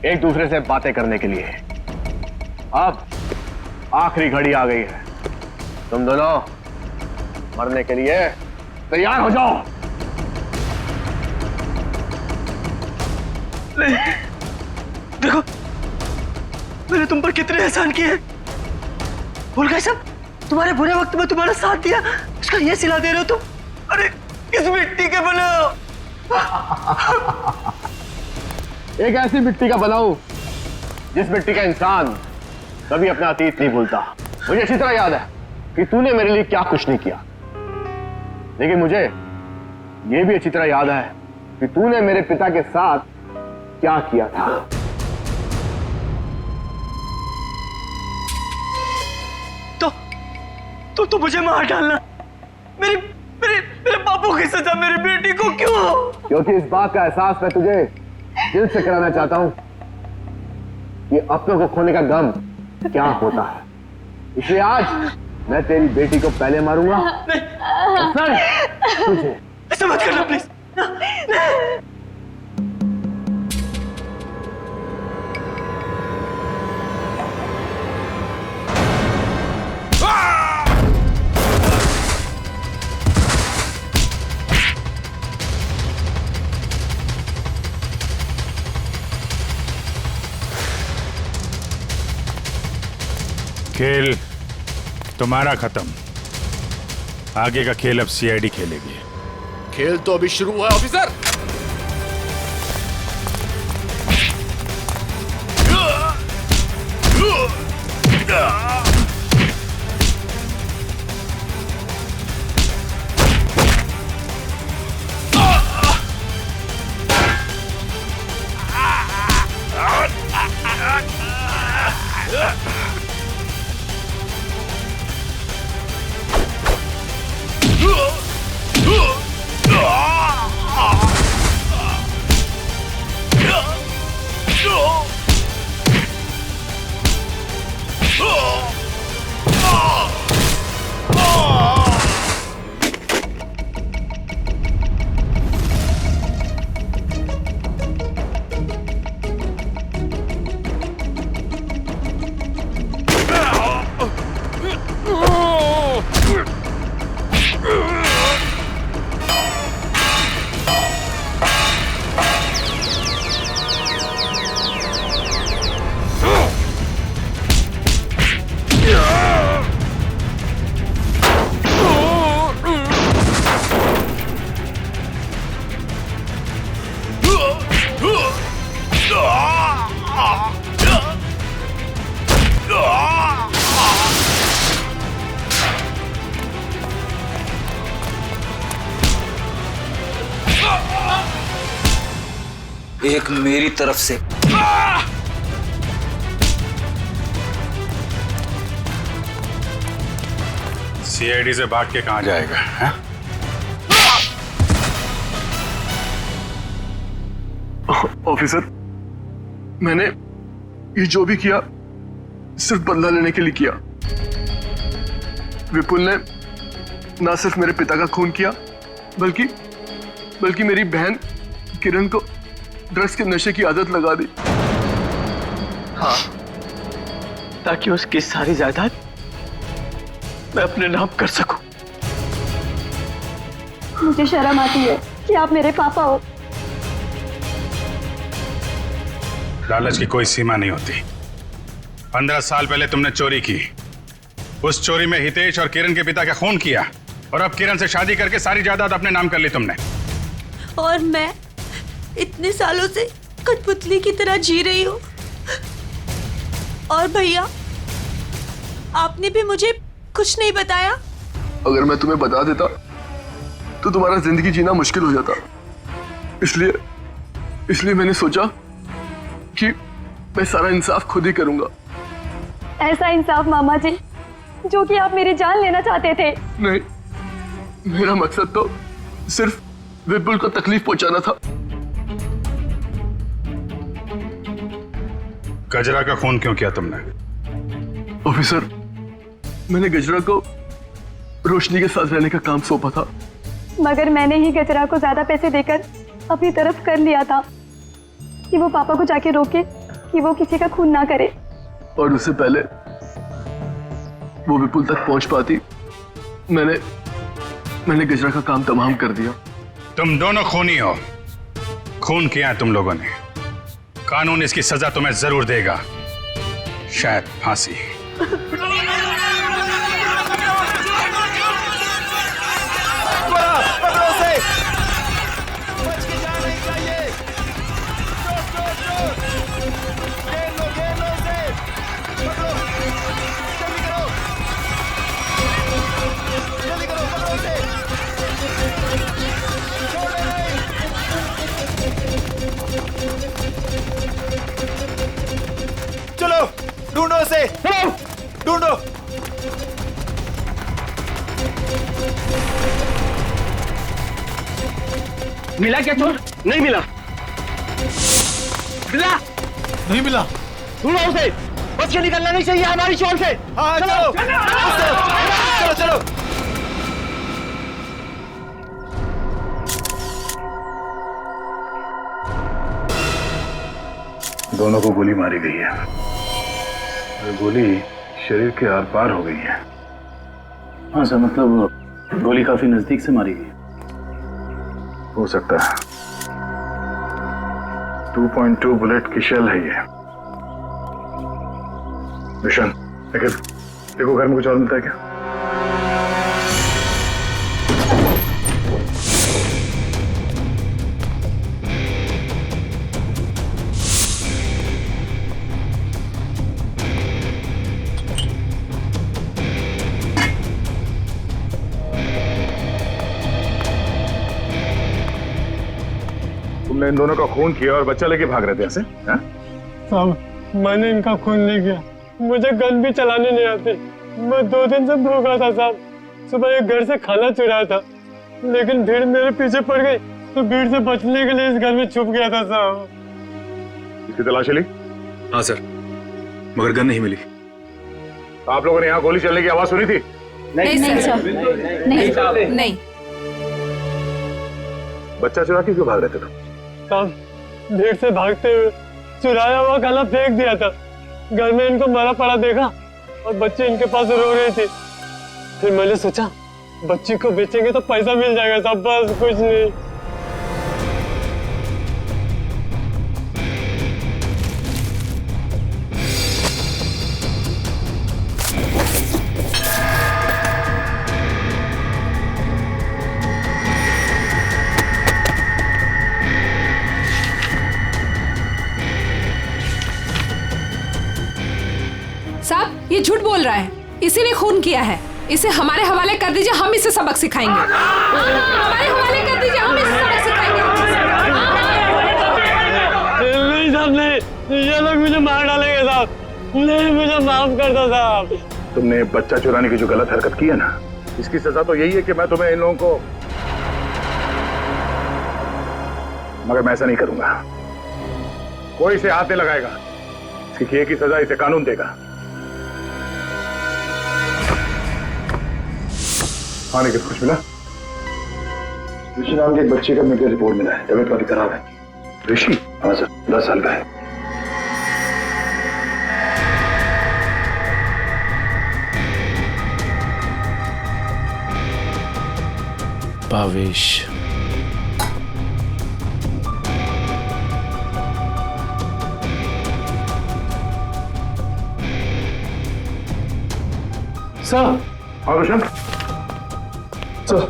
एक दूसरे से बातें करने के लिए। अब आखिरी घड़ी आ गई है, तुम दोनों मरने के लिए तैयार हो जाओ। देखो मैंने तुम पर कितने एहसान किए। भूल गए सब? तुम्हारे बुरे वक्त में तुम्हारा साथ दिया, उसका ये सिला दे रहे हो तुम। अरे किस मिट्टी के बने हो? एक ऐसी मिट्टी का बनाऊं जिस मिट्टी का इंसान कभी अपना अतीत नहीं भूलता। मुझे अच्छी तरह याद है कि तूने मेरे लिए क्या कुछ नहीं किया, लेकिन मुझे यह भी अच्छी तरह याद है कि तूने मेरे पिता के साथ क्या किया था। तो मुझे मार डालना। मेरे मेरे मेरे बापू की सजा मेरी बेटी को क्यों? क्योंकि इस बात का एहसास मैं तुझे दिल से कराना चाहता हूं कि अपनों को खोने का गम क्या होता है। इसलिए आज मैं तेरी बेटी को पहले मारूंगा, फिर तुझे। ऐसा मत करना प्लीज। खेल तुम्हारा खत्म। आगे का खेल अब सीआईडी खेलेगी। खेल तो अभी शुरू हुआ है ऑफिसर। एक मेरी तरफ से सीआईडी से भाग के कहां जाएगा है? ऑफिसर, मैंने ये जो भी किया सिर्फ बदला लेने के लिए किया। विपुल ने ना सिर्फ मेरे पिता का खून किया बल्कि मेरी बहन किरण को ड्रग्स के नशे की आदत लगा दी। हाँ, ताकि उसकी सारी जायदाद मैं अपने नाम कर सकूं। मुझे शर्म आती है कि आप मेरे पापा हो। लालच की कोई सीमा नहीं होती। 15 साल पहले तुमने चोरी की। उस चोरी में हितेश और किरण के पिता का खून किया और अब किरण से शादी करके सारी जायदाद अपने नाम कर ली तुमने। और मैं इतने सालों से कठपुतली की तरह जी रही हूँ। और भैया, आपने भी मुझे कुछ नहीं बताया? अगर मैं तुम्हें बता देता तो तुम्हारा जिंदगी जीना मुश्किल हो जाता। इसलिए मैंने सोचा कि मैं सारा इंसाफ खुद ही करूंगा। ऐसा इंसाफ मामा जी जो कि आप मेरी जान लेना चाहते थे। नहीं, मेरा मकसद तो सिर्फ विपुल को तकलीफ पहुंचाना था। गजरा का खून क्यों किया तुमने? ऑफिसर, मैंने गजरा को रोशनी के साथ रहने का काम सौंपा था, मगर मैंने ही गजरा को ज्यादा पैसे देकर अपनी तरफ कर लिया था कि वो पापा को जाके रोके कि वो किसी का खून ना करे। और उससे पहले वो विपुल तक पहुंच पाती, मैंने गजरा का काम तमाम कर दिया। तुम दोनों खूनी हो, खून किया तुम लोगों ने। कानून इसकी सजा तुम्हें जरूर देगा, शायद फांसी। चलो ढूंढो उसे, ढूंढो। मिला क्या चोर? नहीं मिला। मिला? नहीं मिला। ढूंढो उसे, बच के निकलना नहीं चाहिए हमारी शोर से। हाँ चलो चलो चलो। दोनों को गोली मारी गई है और गोली शरीर के आर पार हो गई है। हाँ सर, मतलब गोली काफी नजदीक से मारी गई। हो सकता है 2.2 बुलेट की शेल है ये। विशन, देखो घर में कुछ और मिलता है क्या? तुमने इन दोनों का खून किया और बच्चा लेके भाग रहे थे ऐसे? साहब, मैंने इनका खून नहीं किया, मुझे गन भी चलाने नहीं आती। मैं 2 दिन से भूखा था साहब। सुबह एक घर से खाना चुराया था, लेकिन भीड़ मेरे पीछे पड़ गई तो भीड़ से बचने के लिए इस घर में छुप गया था साहब। इसकी तलाशी ली? हाँ सर, मगर गन नहीं मिली। आप लोगों ने यहाँ गोली चलने की आवाज सुनी थी? नहीं सर, नहीं। बच्चा चुरा के क्यों भाग रहे थे तुम? साहब, भीड़ से भागते हुए चुराया हुआ खाना फेंक दिया था। घर में इनको मरा पड़ा देखा और बच्ची इनके पास रो रही थी। फिर मैंने सोचा बच्ची को बेचेंगे तो पैसा मिल जाएगा साहब, बस कुछ नहीं। साहब, ये झूठ बोल रहा है। इसी ने खून किया है। इसे हमारे हवाले कर दीजिए, हम इसे सबक सिखाएंगे। हमारे हवाले कर दीजिए, हम इसे सबक सिखाएंगे। नहीं साहब, नहीं, ये लोग मुझे मार डालेंगे साहब। नहीं, मुझे माफ कर दो साहब। तुमने बच्चा चुराने की जो गलत हरकत की है ना, इसकी सजा तो यही है कि मैं तुम्हें इन लोगों को, मगर मैं ऐसा नहीं करूंगा। कोई इसे हाथ नहीं लगाएगा। इसकी किए की सजा इसे कानून देगा। हाँ, लेकिन कुछ मिला? ऋषि नाम के एक बच्चे का मेडिकल रिपोर्ट मिला है, तबीयत काफी खराब है। ऋषि? हाँ सर, 10 साल का है। भावेश, सर। हाँ रोशन? सर,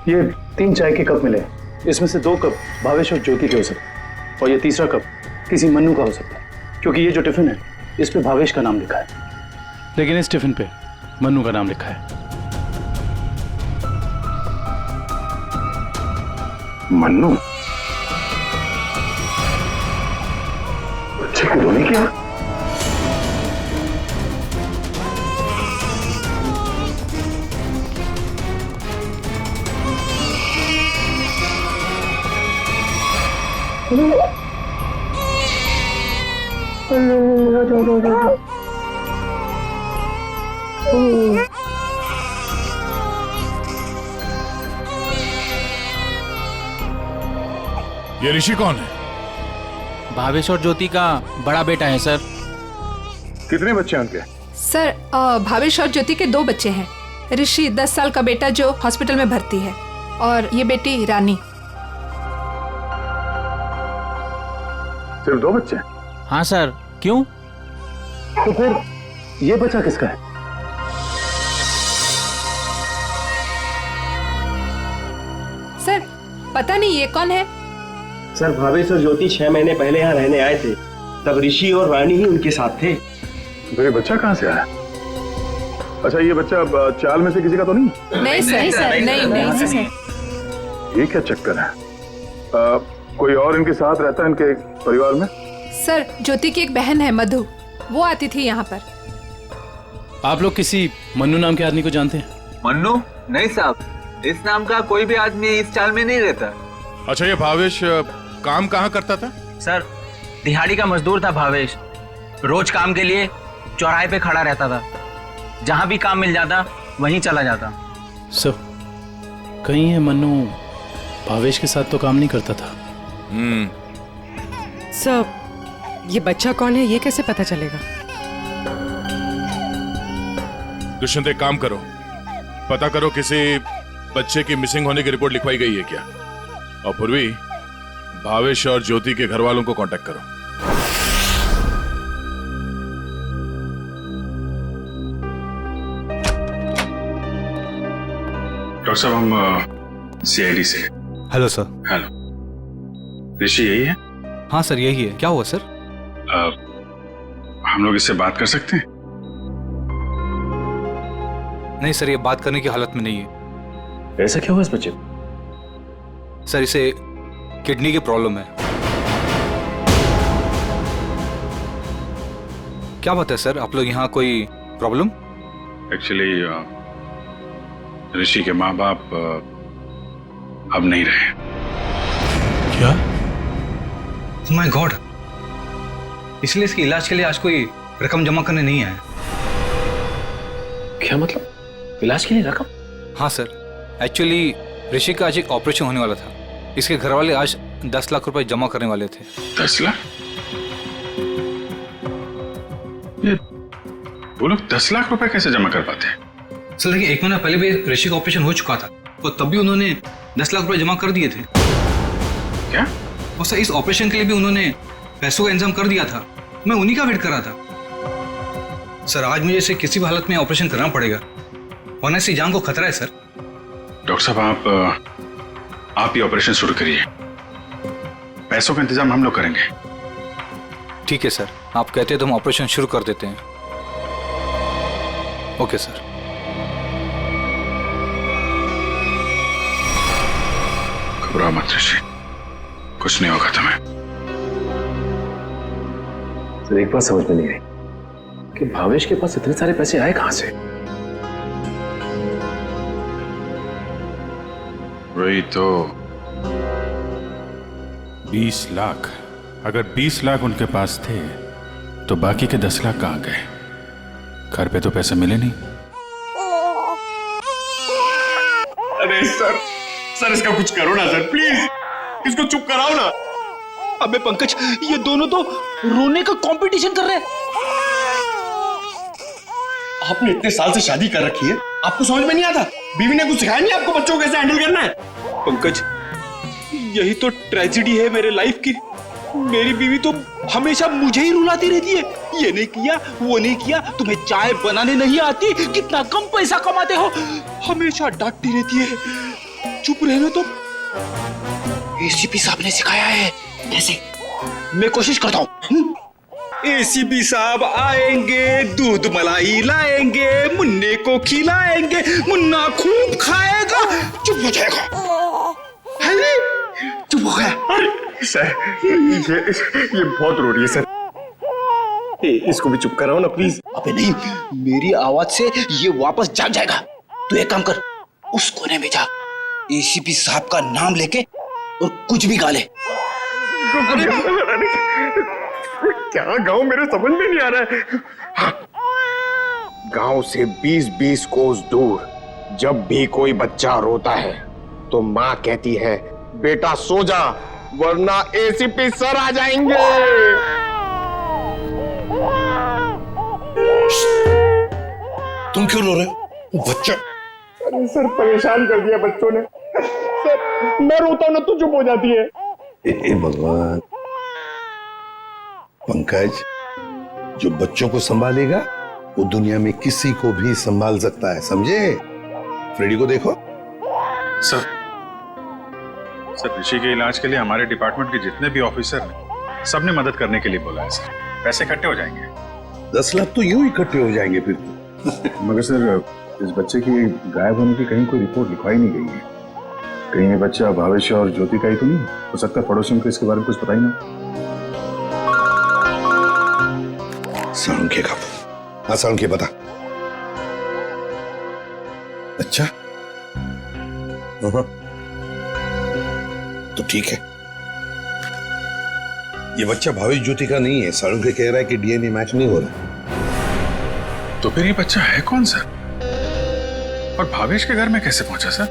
ये 3 चाय के कप मिले। इसमें से 2 कप भावेश और ज्योति के हो सकते हैं और ये तीसरा कप किसी मन्नू का हो सकता है, क्योंकि ये जो टिफिन है इस पे भावेश का नाम लिखा है। लेकिन इस टिफिन पे मन्नू का नाम लिखा है। मन्नू? बच्चे को रोने क्या? ये ऋषि कौन है? भावेश और ज्योति का बड़ा बेटा है सर। कितने बच्चे हैं उनके? सर भावेश और ज्योति के 2 बच्चे हैं। ऋषि 10 साल का बेटा जो हॉस्पिटल में भर्ती है, और ये बेटी रानी। सिर्फ 2 बच्चे? हाँ सर। क्यों? तो फिर ये बच्चा किसका है? सर पता नहीं ये कौन है। सर भावेश और ज्योति 6 महीने पहले यहाँ रहने आए थे, तब ऋषि और रानी ही उनके साथ थे। तो ये बच्चा कहाँ से आया? अच्छा, ये बच्चा चाल में से किसी का तो नहीं? नहीं सर, नहीं सर। ये क्या चक्कर है? कोई और इनके साथ रहता है इनके परिवार में? सर ज्योति की एक बहन है मधु, वो आती थी यहाँ पर। आप लोग किसी मन्नू नाम के आदमी को जानते हैं? मन्नू? नहीं साहब, इस नाम का कोई भी आदमी इस चाल में नहीं रहता। अच्छा, ये भावेश काम कहाँ करता था? सर दिहाड़ी का मजदूर था भावेश। रोज काम के लिए चौराहे पे खड़ा रहता था, जहां भी काम मिल जाता वहीं चला जाता। सर कहीं है मन्नू भावेश के साथ तो काम नहीं करता था। सर ये बच्चा कौन है ये कैसे पता चलेगा? दुष्यंत, एक काम करो, पता करो किसी बच्चे की मिसिंग होने की रिपोर्ट लिखवाई गई है क्या, और पूर्वी भावेश और ज्योति के घर वालों को कांटेक्ट करो। डॉक्टर साहब, हम सीआईडी से। Hello sir. हेलो, ऋषि यही है? हाँ सर यही है। क्या हुआ सर? हम लोग इससे बात कर सकते हैं? नहीं सर, ये बात करने की हालत में नहीं है। ऐसा क्या हुआ इस बच्चे को? सर इसे किडनी की प्रॉब्लम है। क्या बात है सर, आप लोग यहाँ कोई प्रॉब्लम? एक्चुअली ऋषि के माँ बाप अब नहीं रहे। क्या? माय गॉड, इसलिए इसके इलाज के लिए आज कोई रकम जमा करने नहीं आया। क्या मतलब? इलाज के लिए रकम? हाँ सर, एक्चुअली ऋषि का आज एक ऑपरेशन होने वाला था। इसके घर वाले आज 10 लाख रुपए जमा करने वाले थे। 10 लाख? ये वो लोग 10 लाख रुपए कैसे जमा कर पाते हैं? सर देखिए, 1 महीना पहले भी ऋषि का ऑपरेशन हो चुका था, और तब भी उन्होंने 10 लाख रुपए जमा कर दिए थे। क्या? और सर इस ऑपरेशन के लिए भी उन्होंने पैसों का इंतजाम कर दिया था। मैं उन्हीं का वेट कर रहा था। सर आज मुझे इसे किसी भी हालत में ऑपरेशन करना पड़ेगा, वरना इसकी जान को खतरा है सर। डॉक्टर साहब, आप ये ऑपरेशन शुरू करिए, पैसों का इंतजाम हम लोग करेंगे। ठीक है सर, आप कहते हैं तो हम ऑपरेशन शुरू कर देते हैं। Okay sir. घबराओ मत ऋषि, कुछ नहीं होगा तुम्हें। सर एक बात समझ में नहीं आई कि भावेश के पास इतने सारे पैसे आए कहां से? वही तो, 20 लाख। अगर 20 लाख उनके पास थे तो बाकी के 10 लाख कहां गए? घर पे तो पैसे मिले नहीं। अरे सर इसका कुछ करो ना सर, प्लीज इसको चुप कराओ ना। अबे पंकज, ये दोनों तो रोने का कंपटीशन कर रहे हैं। आपने इतने साल से शादी कर रखी है, आपको समझ में नहीं आता? बीवी ने कुछ सिखाया नहीं आपको बच्चों को कैसे हैंडल करना है? पंकज, यही तो ट्रेजेडी है मेरे लाइफ की। मेरी बीवी तो हमेशा मुझे ही रुलाती रहती है, ये नहीं किया, वो नहीं किया, तुम्हें चाय बनाने नहीं आती, कितना कम पैसा कमाते हो, हमेशा डांटती रहती है। चुप रहना तो एसीपी साहब ने सिखाया है। कैसे? मैं कोशिश करता हूँ। एसीपी साहब आएंगे, दूध मलाई लाएंगे, मुन्ने को खिलाएंगे, मुन्ना खूब खाएगा, चुप हो जाएगा। अरे चुप हो गया। सर ये बहुत रो रही है सर, इसको भी चुप कराओ ना प्लीज। अबे नहीं, मेरी आवाज से ये वापस जाग जाएगा। तू एक काम कर, उस कोने में जा, एसीपी साहब का नाम लेके और कुछ भी गा ले। क्या गाँव मेरे समझ में नहीं आ रहा है। हाँ। गांव से 20-20 कोस दूर जब भी कोई बच्चा रोता है तो माँ कहती है बेटा सो जा वरना एसीपी सर आ जाएंगे। तुम क्यों रो रहे हो? बच्चा। अरे सर परेशान कर दिया बच्चों ने। सर मैं रोता हूं ना तो चुप हो जाती है। ए भगवान, पंकज, जो बच्चों को संभालेगा वो दुनिया में किसी को भी संभाल सकता है, समझे? फ्रेडी को देखो। सर ऋषि के इलाज के लिए हमारे डिपार्टमेंट के जितने भी ऑफिसर हैं, सबने मदद करने के लिए बोला है सर। पैसे इकट्ठे हो जाएंगे। 10 लाख तो यूं इकट्ठे हो जाएंगे फिर। मगर सर, इस बच्चे की गायब होने की कहीं कोई रिपोर्ट लिखवाई नहीं गई है। कहीं ये बच्चा भावेश और ज्योति का ही तो नहीं हो सकता? पड़ोसियों को इसके बारे में कुछ पता ही ना। साळुंखे का हाँ साळुंखे बता। अच्छा तो ठीक है, ये बच्चा भावेश ज्योति का नहीं है। साळुंखे कह रहा है कि डीएनए मैच नहीं हो रहा। तो फिर ये बच्चा है कौन सर? और भावेश के घर में कैसे पहुंचा सर?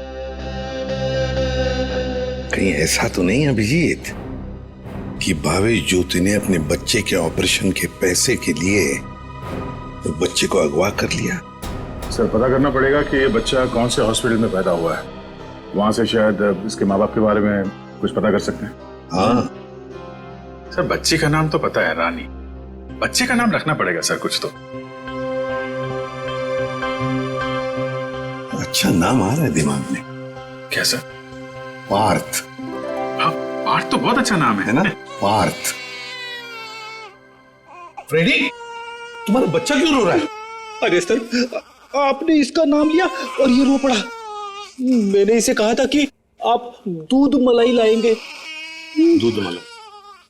कहीं ऐसा तो नहीं अभिजीत कि भावेश ज्योति ने अपने बच्चे के ऑपरेशन के पैसे के लिए तो बच्चे को अगवा कर लिया? सर पता करना पड़ेगा कि ये बच्चा कौन से हॉस्पिटल में पैदा हुआ है, वहां से शायद इसके माँ बाप के बारे में कुछ पता कर सकते हैं। हाँ सर, बच्ची का नाम तो पता है रानी, बच्चे का नाम रखना पड़ेगा सर कुछ तो। अच्छा नाम आ रहा है दिमाग में। क्या सर? पार्थ। हाँ, पार्थ तो बहुत अच्छा नाम है ना? पार्थ। फ्रेडी, तुम्हारा बच्चा क्यों रो रहा है? अरे सर, आपने इसका नाम लिया और ये रो पड़ा। मैंने इसे कहा था कि आप दूध मलाई लाएंगे। दूध मलाई?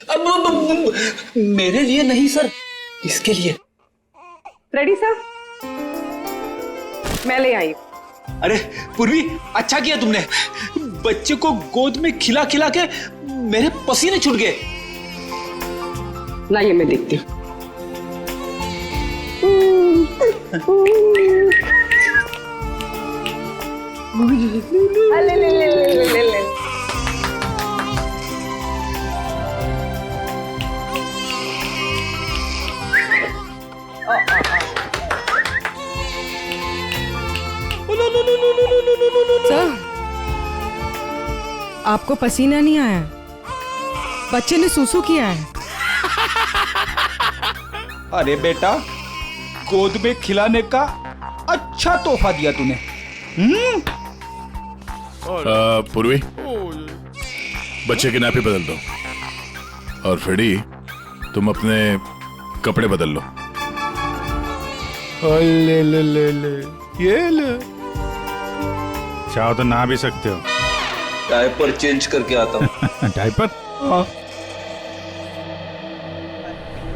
अब मेरे लिए नहीं सर, इसके लिए। रेडी सर, मैं ले आई। अरे पूर्वी, अच्छा किया तुमने। बच्चे को गोद में खिला खिला के मेरे पसीने छूट गए। लाइए मैं देखती हूँ। ले ले ले ले ले ले। सर, आपको पसीना नहीं आया? बच्चे ने सूसू किया है। अरे बेटा, गोद में खिलाने का अच्छा तोहफा दिया तूने। पूर्वी, बच्चे की नापी बदल दो और फ्रेडी तुम अपने कपड़े बदल लो। ले ले ले ले, ये ले। चाहो तो नहा भी सकते हो। डायपर चेंज करके आता हूँ। डायपर? हाँ।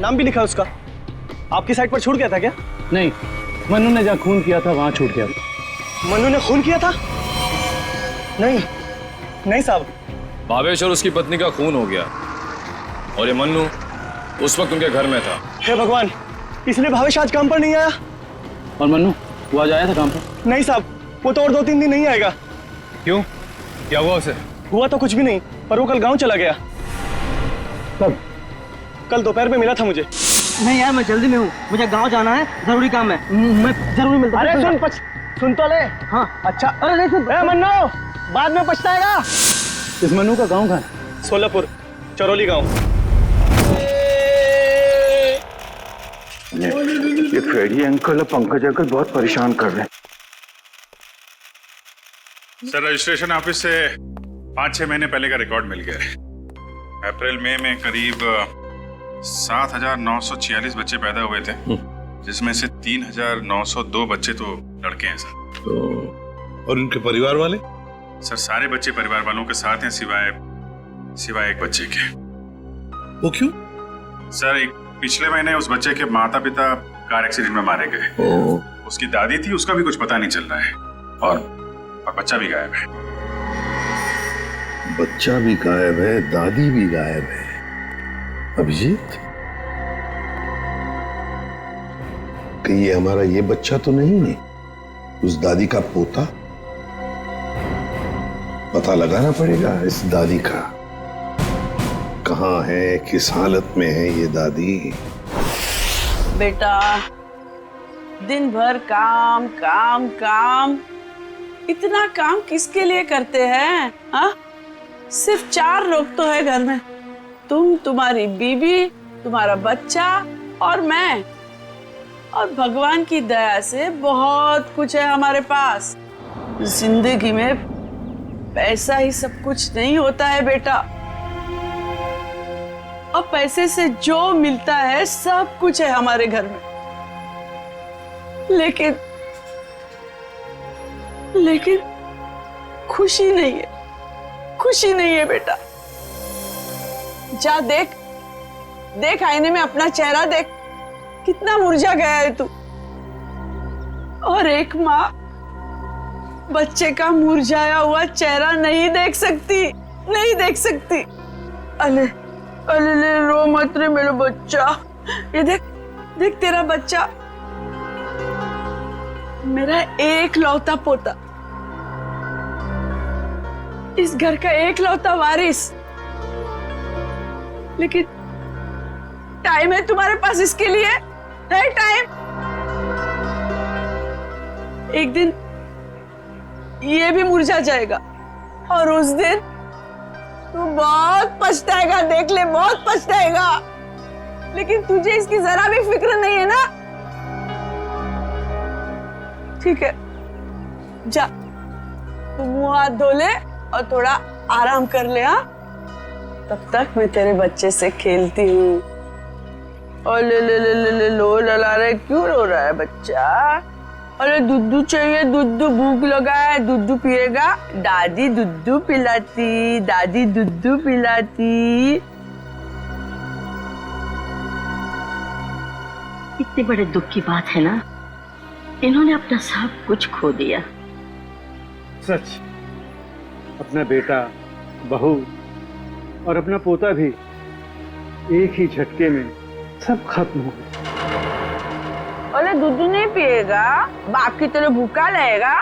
नाम भी लिखा उसका। आपकी साइड पर छूट गया था क्या? नहीं, मनु ने जहाँ खून किया था वहां छूट गया। मनु ने खून किया था? नहीं नहीं साहब। भावेश और उसकी पत्नी का खून हो गया और ये मन्नू उस वक्त उनके घर में था। हे भगवान, इसलिए भावेश आज काम पर नहीं आया। और मन्नू वो आज आया था काम पर? नहीं साहब, वो तो और 2-3 दिन नहीं आएगा। क्यों, क्या हुआ उसे? हुआ तो कुछ भी नहीं, पर वो कल गांव चला गया। कब? कल दोपहर में मिला था मुझे। नहीं यार, मैं जल्दी में हूँ, मुझे गांव जाना है, जरूरी काम है, मैं जरूर मिलता हूँ। अरे सुन तो ले। हाँ अच्छा। अरे नहीं सुन। मन्नू, बाद में पछताएगा। इस मन्नू का गांव कहाँ है? सोलापुर, चरौली गांव। ये फ्रेडी अंकल और पंकज अंकल बहुत परेशान कर रहे हैं। सर, रजिस्ट्रेशन ऑफिस से 5-6 महीने पहले का रिकॉर्ड मिल गया है। अप्रैल मई में करीब 7,946 बच्चे पैदा हुए थे, जिसमें से 3,902 बच्चे तो लड़के हैं सर। तो और उनके परिवार वाले? सर सारे बच्चे परिवार वालों के साथ हैं सिवाय एक बच्चे के। वो क्यों? सर एक पिछले महीने उस बच्चे के माता पिता कार एक्सीडेंट में मारे गए। उसकी दादी थी, उसका भी कुछ पता नहीं चल रहा है, और बच्चा भी गायब है। बच्चा भी गायब है, दादी भी गायब है। अभिजीत, कहीं ये हमारा ये बच्चा तो नहीं है, उस दादी का पोता? पता लगाना पड़ेगा इस दादी का, कहाँ है, किस हालत में है ये दादी। बेटा, दिन भर काम काम काम, इतना काम किसके लिए करते हैं? हाँ, सिर्फ 4 लोग तो है घर में, तुम, तुम्हारी बीवी, तुम्हारा बच्चा और मैं। और भगवान की दया से बहुत कुछ है हमारे पास। जिंदगी में पैसा ही सब कुछ नहीं होता है बेटा, और पैसे से जो मिलता है सब कुछ है हमारे घर में। लेकिन खुशी नहीं है, खुशी नहीं है बेटा। जा देख आईने में अपना चेहरा देख, कितना मुरझा गया है तू। और एक माँ बच्चे का मुरझाया हुआ चेहरा नहीं देख सकती। अले अले रो मत रे मेरा बच्चा। ये देख तेरा बच्चा, मेरा एक लौता पोता, इस घर का एक लौता वारिस। लेकिन टाइम है तुम्हारे पास इसके लिए? है टाइम? एक दिन ये भी मुरझा जाएगा, और उस दिन तू बहुत पछताएगा, देख ले, बहुत पछताएगा। लेकिन तुझे इसकी जरा भी फिक्र नहीं है ना? ठीक है, जा तू मुंह हाथ धो ले और थोड़ा आराम कर ले। हाँ, तब तक मैं तेरे बच्चे से खेलती हूँ। और ले लो लला रहा है, क्यों रो रहा है बच्चा? अरे दूध चाहिए, दूध, भूख लगा है, दूध पिएगा? दादी दूध पिलाती, दादी दूध पिलाती। इतने बड़े दुख की बात है ना, इन्होंने अपना सब कुछ खो दिया। सच, अपना बेटा, बहू और अपना पोता भी एक ही झटके में सब खत्म हो गया। अरे दूध नहीं पिएगा, बाकी तेरे भूखा रहेगा।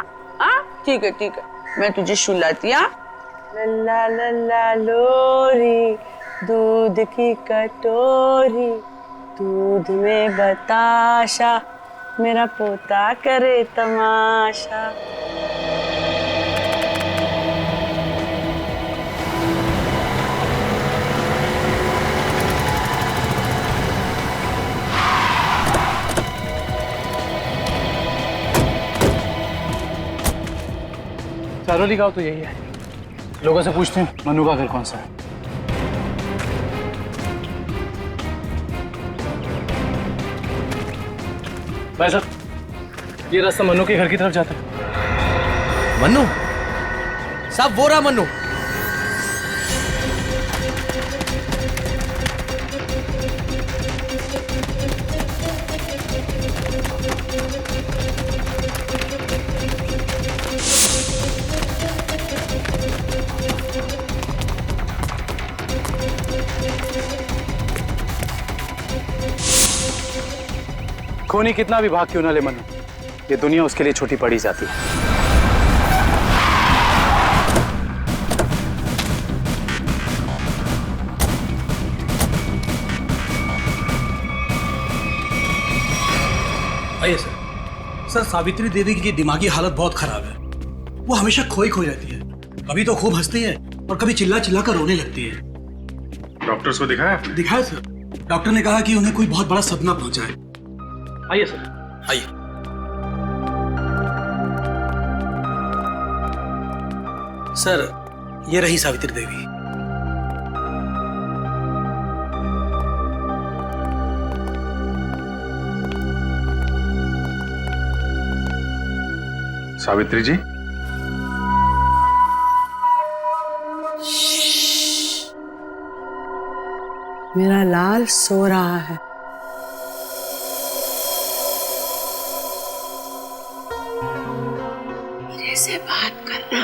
हाँ ठीक है, मैं तुझे सुलाती। हाँ, लल्ला लल्ला लोरी, दूध की कटोरी, दूध में बताशा, मेरा पोता करे तमाशा। चारोली गांव तो यही है। लोगों से पूछते हैं मनु का घर कौन सा है। भाई साहब, ये रास्ता मनु के घर की तरफ जाता है। मनु साहब, वो रहा मनु। खूनी कितना भी भाग क्यों ना ले मनु, ये दुनिया उसके लिए छोटी पड़ी जाती है। आइए सर, सावित्री देवी की दिमागी हालत बहुत खराब है। वो हमेशा खोई रहती है, कभी तो खूब हंसती है और कभी चिल्ला चिल्ला कर रोने लगती है। डॉक्टर्स को दिखाया? दिखाया सर, डॉक्टर ने कहा कि उन्हें कोई बहुत बड़ा सदमा पहुंचा है। आइए सर, आइए। सर, ये रही सावित्री देवी। सावित्री जी, मेरा लाल सो रहा है। मेरे से बात करना।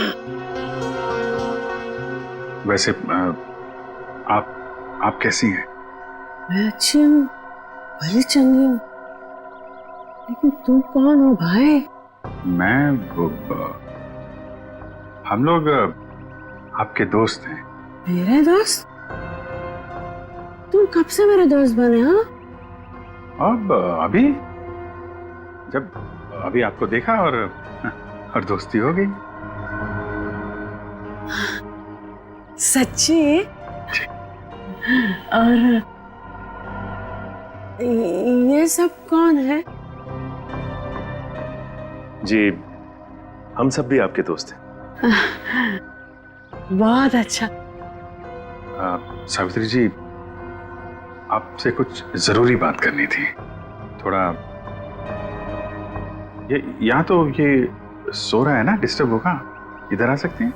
वैसे आप कैसी हैं? मैं अच्छी हूँ, भली चंगी हूँ, लेकिन तुम कौन हो भाई? हम लोग आपके दोस्त हैं। मेरे दोस्त? तुम कब से मेरे दोस्त बने? हाँ, अब अभी आपको देखा और दोस्ती हो गई। सच्ची? और ये सब कौन है? जी, हम सब भी आपके दोस्त हैं। बहुत अच्छा। सावित्री जी, आपसे कुछ जरूरी बात करनी थी। थोड़ा ये यहाँ तो ये सो रहा है ना, डिस्टर्ब होगा, इधर आ सकते हैं?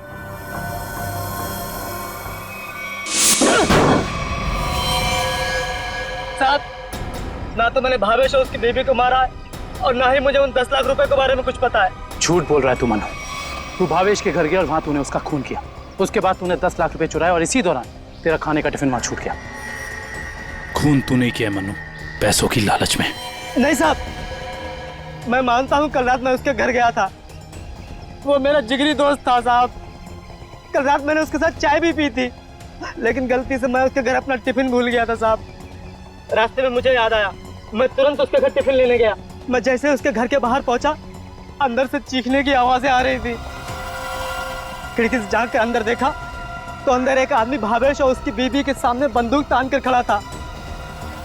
साहब, ना तो मैंने भावेश और उसकी बेबी को मारा है और ना ही मुझे उन 10 लाख रुपए के बारे में कुछ पता है। झूठ बोल रहा है तू मनु। तू भावेश के घर गया और वहां तूने उसका खून किया। उसके बाद तूने 10 लाख रुपए चुराए और इसी दौरान तेरा खाने का टिफिन वहां छूट गया। खून तू नहीं किया मनु, पैसों की लालच में। नहीं साहब, मैं मानता हूँ कल रात मैं उसके घर गया था। वो मेरा जिगरी दोस्त था साहब। कल रात मैंने उसके साथ चाय भी पी थी, लेकिन गलती से मैं उसके घर अपना टिफिन भूल गया था साहब। रास्ते में मुझे याद आया, मैं तुरंत उसके घर टिफिन लेने गया। मैं जैसे उसके घर के बाहर पहुंचा, अंदर से चीखने की आवाजें आ रही थी। खिड़की से झांक के अंदर देखा तो अंदर एक आदमी भावेश और उसकी बीबी के सामने बंदूक तान कर खड़ा था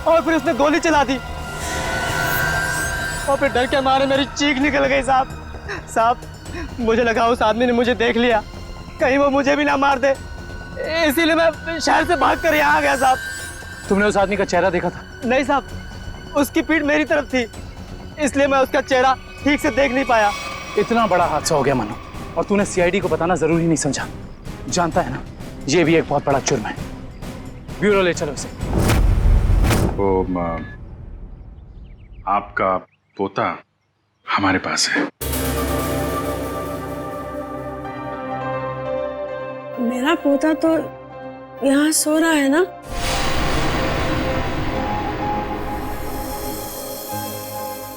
और फिर उसने गोली चला दी और फिर डर के मारे मेरी चीख निकल गई साहब। मुझे लगा उस आदमी ने मुझे देख लिया, कहीं वो मुझे भी ना मार दे, इसीलिए मैं शहर से भाग कर यहाँ आ गया साहब। तुमने उस आदमी का चेहरा देखा था? नहीं साहब, उसकी पीठ मेरी तरफ थी, इसलिए मैं उसका चेहरा ठीक से देख नहीं पाया। इतना बड़ा हादसा हो गया मनु, और तूने सीआईडी को बताना जरूरी नहीं समझा। जानता है ना, ये भी एक बहुत बड़ा जुर्म है। ब्यूरो ले चलो इसे। वो आपका पोता हमारे पास है। मेरा पोता तो यहाँ सो रहा है ना?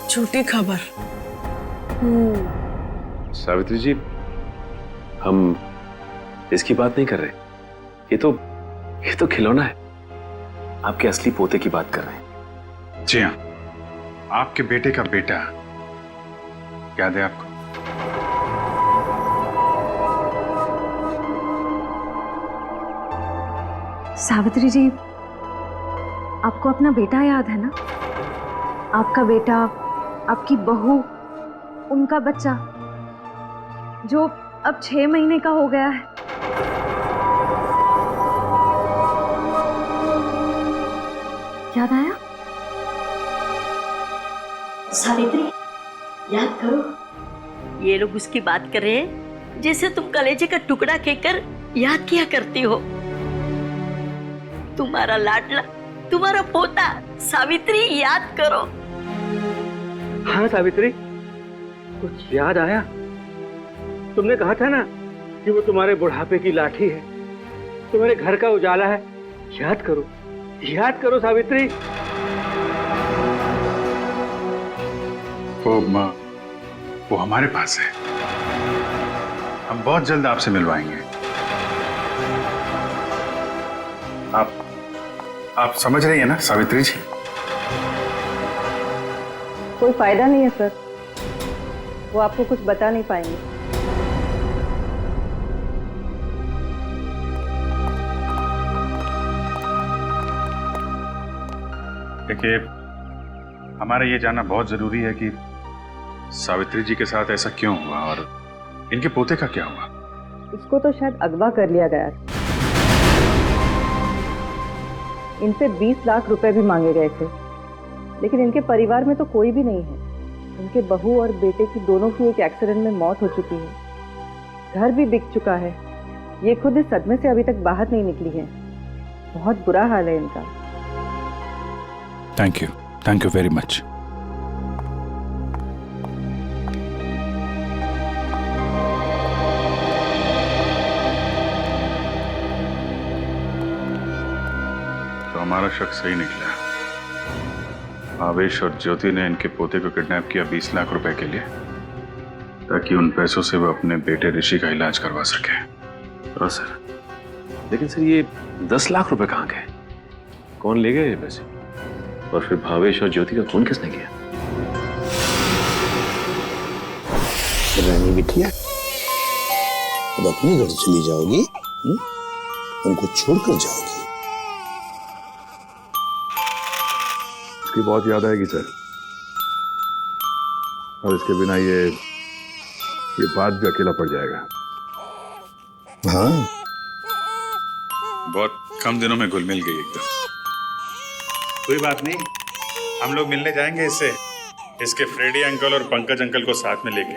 झूठी खबर। सावित्री जी, हम इसकी बात नहीं कर रहे। ये तो खिलौना है। आपके असली पोते की बात कर रहे हैं। जी हाँ, आपके बेटे का बेटा। याद है आपको? सावित्री जी, आपको अपना बेटा याद है ना? आपका बेटा, आपकी बहू, उनका बच्चा जो अब 6 महीने का हो गया है। याद आया? सावित्री, याद करो, ये लोग उसकी बात कर रहे हैं जैसे तुम कलेजे का टुकड़ा कहकर याद किया करती हो। तुम्हारा लाडला, तुम्हारा पोता, सावित्री, याद करो। हाँ सावित्री, कुछ याद आया? तुमने कहा था ना कि वो तुम्हारे बुढ़ापे की लाठी है, तुम्हारे घर का उजाला है। याद करो, याद करो सावित्री। वो हमारे पास है। हम बहुत जल्द आपसे मिलवाएंगे। आप समझ रही है ना सावित्री जी? कोई फायदा नहीं है सर, वो आपको कुछ बता नहीं पाएंगे। देखिए, हमारा ये जानना बहुत जरूरी है कि सावित्री जी के साथ ऐसा क्यों हुआ और इनके पोते का क्या हुआ। इसको तो शायद अगवा कर लिया गया। इनसे 20 लाख रुपए भी मांगे गए थे, लेकिन इनके परिवार में तो कोई भी नहीं है। उनके बहू और बेटे की दोनों की एक एक्सीडेंट में मौत हो चुकी है। घर भी बिक चुका है। ये खुद इस सदमे से अभी तक बाहर नहीं निकली है। बहुत बुरा हाल है इनका। Thank you very much. तो हमारा शक सही निकला। आवेश और ज्योति ने इनके पोते को किडनैप किया 20 लाख रुपए के लिए, ताकि उन पैसों से वो अपने बेटे ऋषि का इलाज करवा सके। हाँ सर, लेकिन सर ये 10 लाख रुपए कहाँ गए? कौन ले गए ये पैसे? और फिर भावेश और ज्योति का खून किसने किया? रानी बिटिया, अब अपने घर चली जाओगी? उनको छोड़कर जाओगी? इसकी बहुत याद आएगी सर, और इसके बिना ये बात भी अकेला पड़ जाएगा। हाँ, बहुत कम दिनों में घुल मिल गई एकदम। कोई बात नहीं, हम लोग मिलने जाएंगे इससे, इसके फ्रेडी अंकल और पंकज अंकल को साथ में लेके।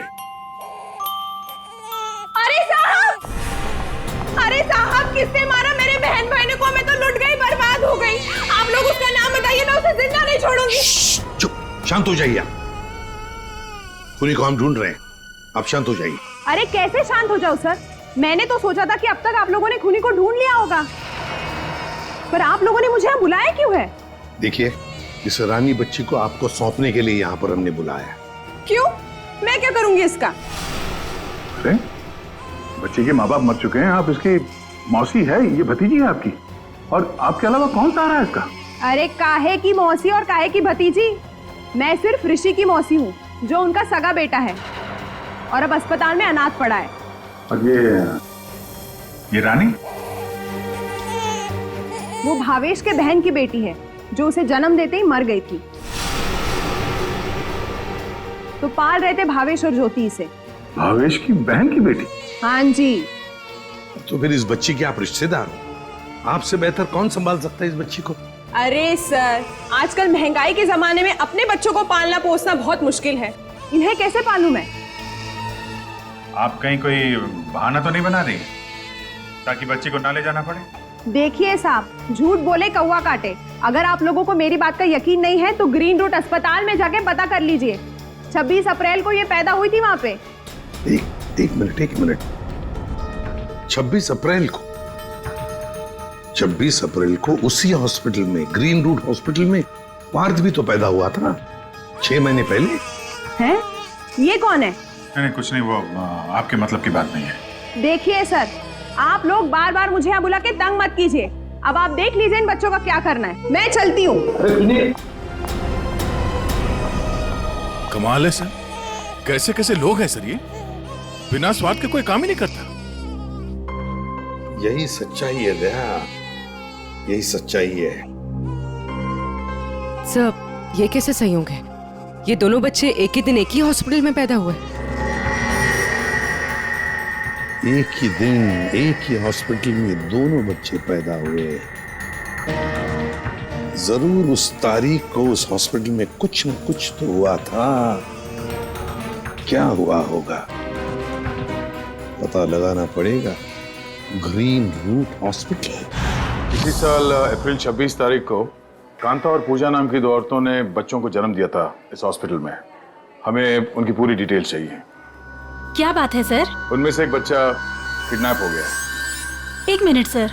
अरे साहब, किसने मारा मेरे बहन भाई को? मैं तो लुट गई, बर्बाद हो गई। आप लोग उसका नाम बताइए, मैं उसे जिंदा नहीं छोड़ूंगी। चुप, शांत हो जाइए। खूनी को हम ढूंढ रहे हैं, आप शांत हो जाइए। अरे कैसे शांत हो जाओ सर? मैंने तो सोचा था कि अब तक आप लोगों ने खूनी को ढूंढ लिया होगा, पर आप लोगों ने मुझे यहाँ बुलाया क्यों है? देखिए, इस रानी बच्ची को आपको सौंपने के लिए यहाँ पर हमने बुलाया। क्यों? मैं क्या करूंगी इसका? अरे बच्चे के माँ बाप मर चुके हैं, आप इसकी मौसी है, ये भतीजी है आपकी, और आपके अलावा कौन सा आ रहा है इसका? अरे काहे की मौसी और काहे की भतीजी? मैं सिर्फ ऋषि की मौसी हूँ, जो उनका सगा बेटा है और अब अस्पताल में अनाथ पड़ा है। और ये रानी? वो भावेश के बहन की बेटी है, जो उसे जन्म देते ही मर गई थी। तो पाल रहे थे भावेश और ज्योति इसे। भावेश की बहन की बेटी? हाँ जी। तो फिर इस बच्ची के आप रिश्तेदार हो, आपसे बेहतर कौन संभाल सकता है इस बच्ची को? अरे सर, आजकल महंगाई के जमाने में अपने बच्चों को पालना पोसना बहुत मुश्किल है। इन्हें कैसे पालूं मैं? आप कहीं कोई बहाना तो नहीं बना रही ताकि बच्ची को ना ले जाना पड़े? देखिए साहब, झूठ बोले कौवा काटे। अगर आप लोगों को मेरी बात का यकीन नहीं है तो ग्रीन रूट अस्पताल में जाके पता कर लीजिए। 26 अप्रैल को ये पैदा हुई थी वहां पे। एक मिनट। 26 अप्रैल को? 26 अप्रैल को उसी हॉस्पिटल में, ग्रीन रूट हॉस्पिटल में पार्थ भी तो पैदा हुआ था 6 महीने पहले। हैं? ये कौन है? नहीं कुछ नहीं, वो आपके मतलब की बात नहीं है। देखिए सर, आप लोग बार बार मुझे यहाँ बुला के तंग मत कीजिए। अब आप देख लीजिए इन बच्चों का क्या करना है। मैं चलती हूँ। कमाल है सर, कैसे कैसे लोग हैं सर, ये बिना स्वाद के कोई काम ही नहीं करता। यही सच्चाई है दया, यही सच्चाई है। सब ये कैसे संयोग है? ये दोनों बच्चे एक ही दिन एक ही हॉस्पिटल में पैदा हुए। एक ही दिन एक ही हॉस्पिटल में दोनों बच्चे पैदा हुए। जरूर उस तारीख को उस हॉस्पिटल में कुछ न कुछ तो हुआ था। क्या हुआ होगा पता लगाना पड़ेगा। Green route hospital. इसी साल अप्रैल 26 तारीख को कांता और पूजा नाम की 2 औरतों ने बच्चों को जन्म दिया था इस हॉस्पिटल में। हमें उनकी पूरी डिटेल चाहिए। क्या बात है सर? उनमें से एक बच्चा किडनैप हो गया। 1 मिनट सर।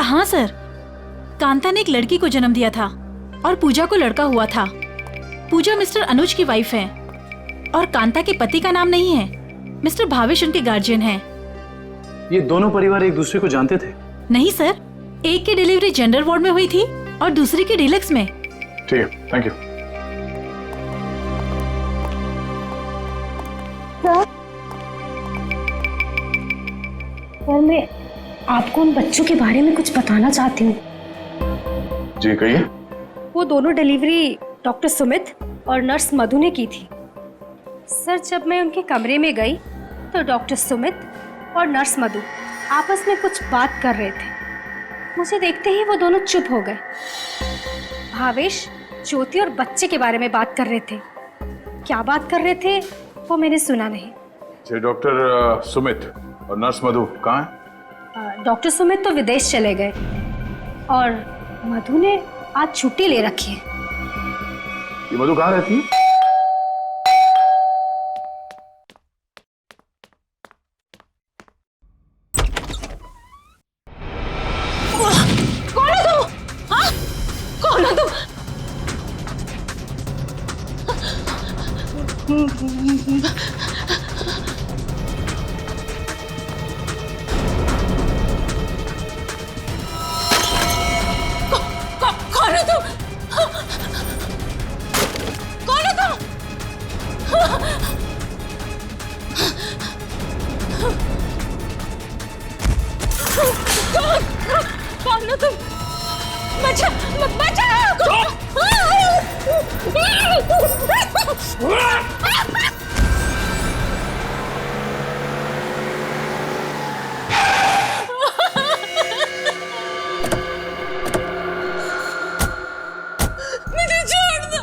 हाँ सर, कांता ने एक लड़की को जन्म दिया था और पूजा को लड़का हुआ था। पूजा मिस्टर अनुज की वाइफ है और कांता के पति का नाम नहीं है। मिस्टर भावेश उनके गार्जियन हैं। ये दोनों परिवार एक दूसरे को जानते थे? नहीं सर, एक की डिलीवरी जनरल वार्ड में हुई थी और दूसरी की डीलक्स में। ठीक है, थैंक यू। सर, मैं आपको उन बच्चों के बारे में कुछ बताना चाहती हूँ। जी कहिए। वो दोनों डिलीवरी डॉक्टर सुमित और नर्स मधु ने की थी। सर, जब मैं उनके कमरे में गई तो डॉक्टर सुमित और नर्स मधु आपस में कुछ बात कर रहे थे। मुझे देखते ही वो दोनों चुप हो गए। भावेश ज्योति और बच्चे के बारे में बात कर रहे थे। क्या बात कर रहे थे वो मैंने सुना नहीं। जी डॉक्टर सुमित और नर्स मधु कहाँ हैं? डॉक्टर सुमित तो विदेश चले गए और मधु ने आज छुट्टी ले रखी है। ये मधु कहाँ रहती है? कौन हो तुम? हाँ? कौन हो तुम? कौन हो तुम? कौन हो तुम? कौन हो तुम? बचा मुझे छोड़ दो।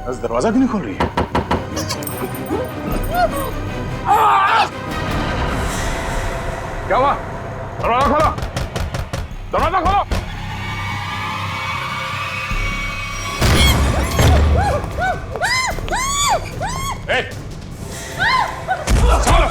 बस दरवाजा क्यों नहीं खोल रही है? क्या हुआ? दरवाजा खोलो, दरवाजा खोलो। खोलो।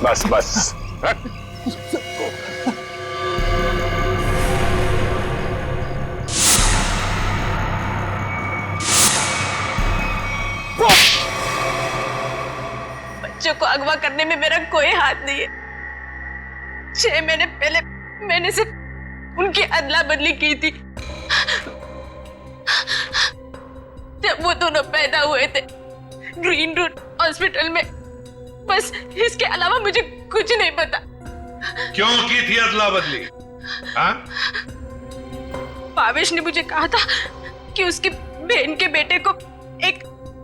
बस बस बच्चों को अगवा करने में मेरा कोई हाथ नहीं है। 6 महीने पहले मैंने सिर्फ उनकी अदला बदली की थी। जब वो दोनों पैदा हुए थे ग्रीन रूट हॉस्पिटल में। बस इसके अलावा मुझे कुछ नहीं पता। क्यों की थी अदला बदली? हाँ? भावेश ने मुझे कहा था कि उसकी बहन के बेटे को एक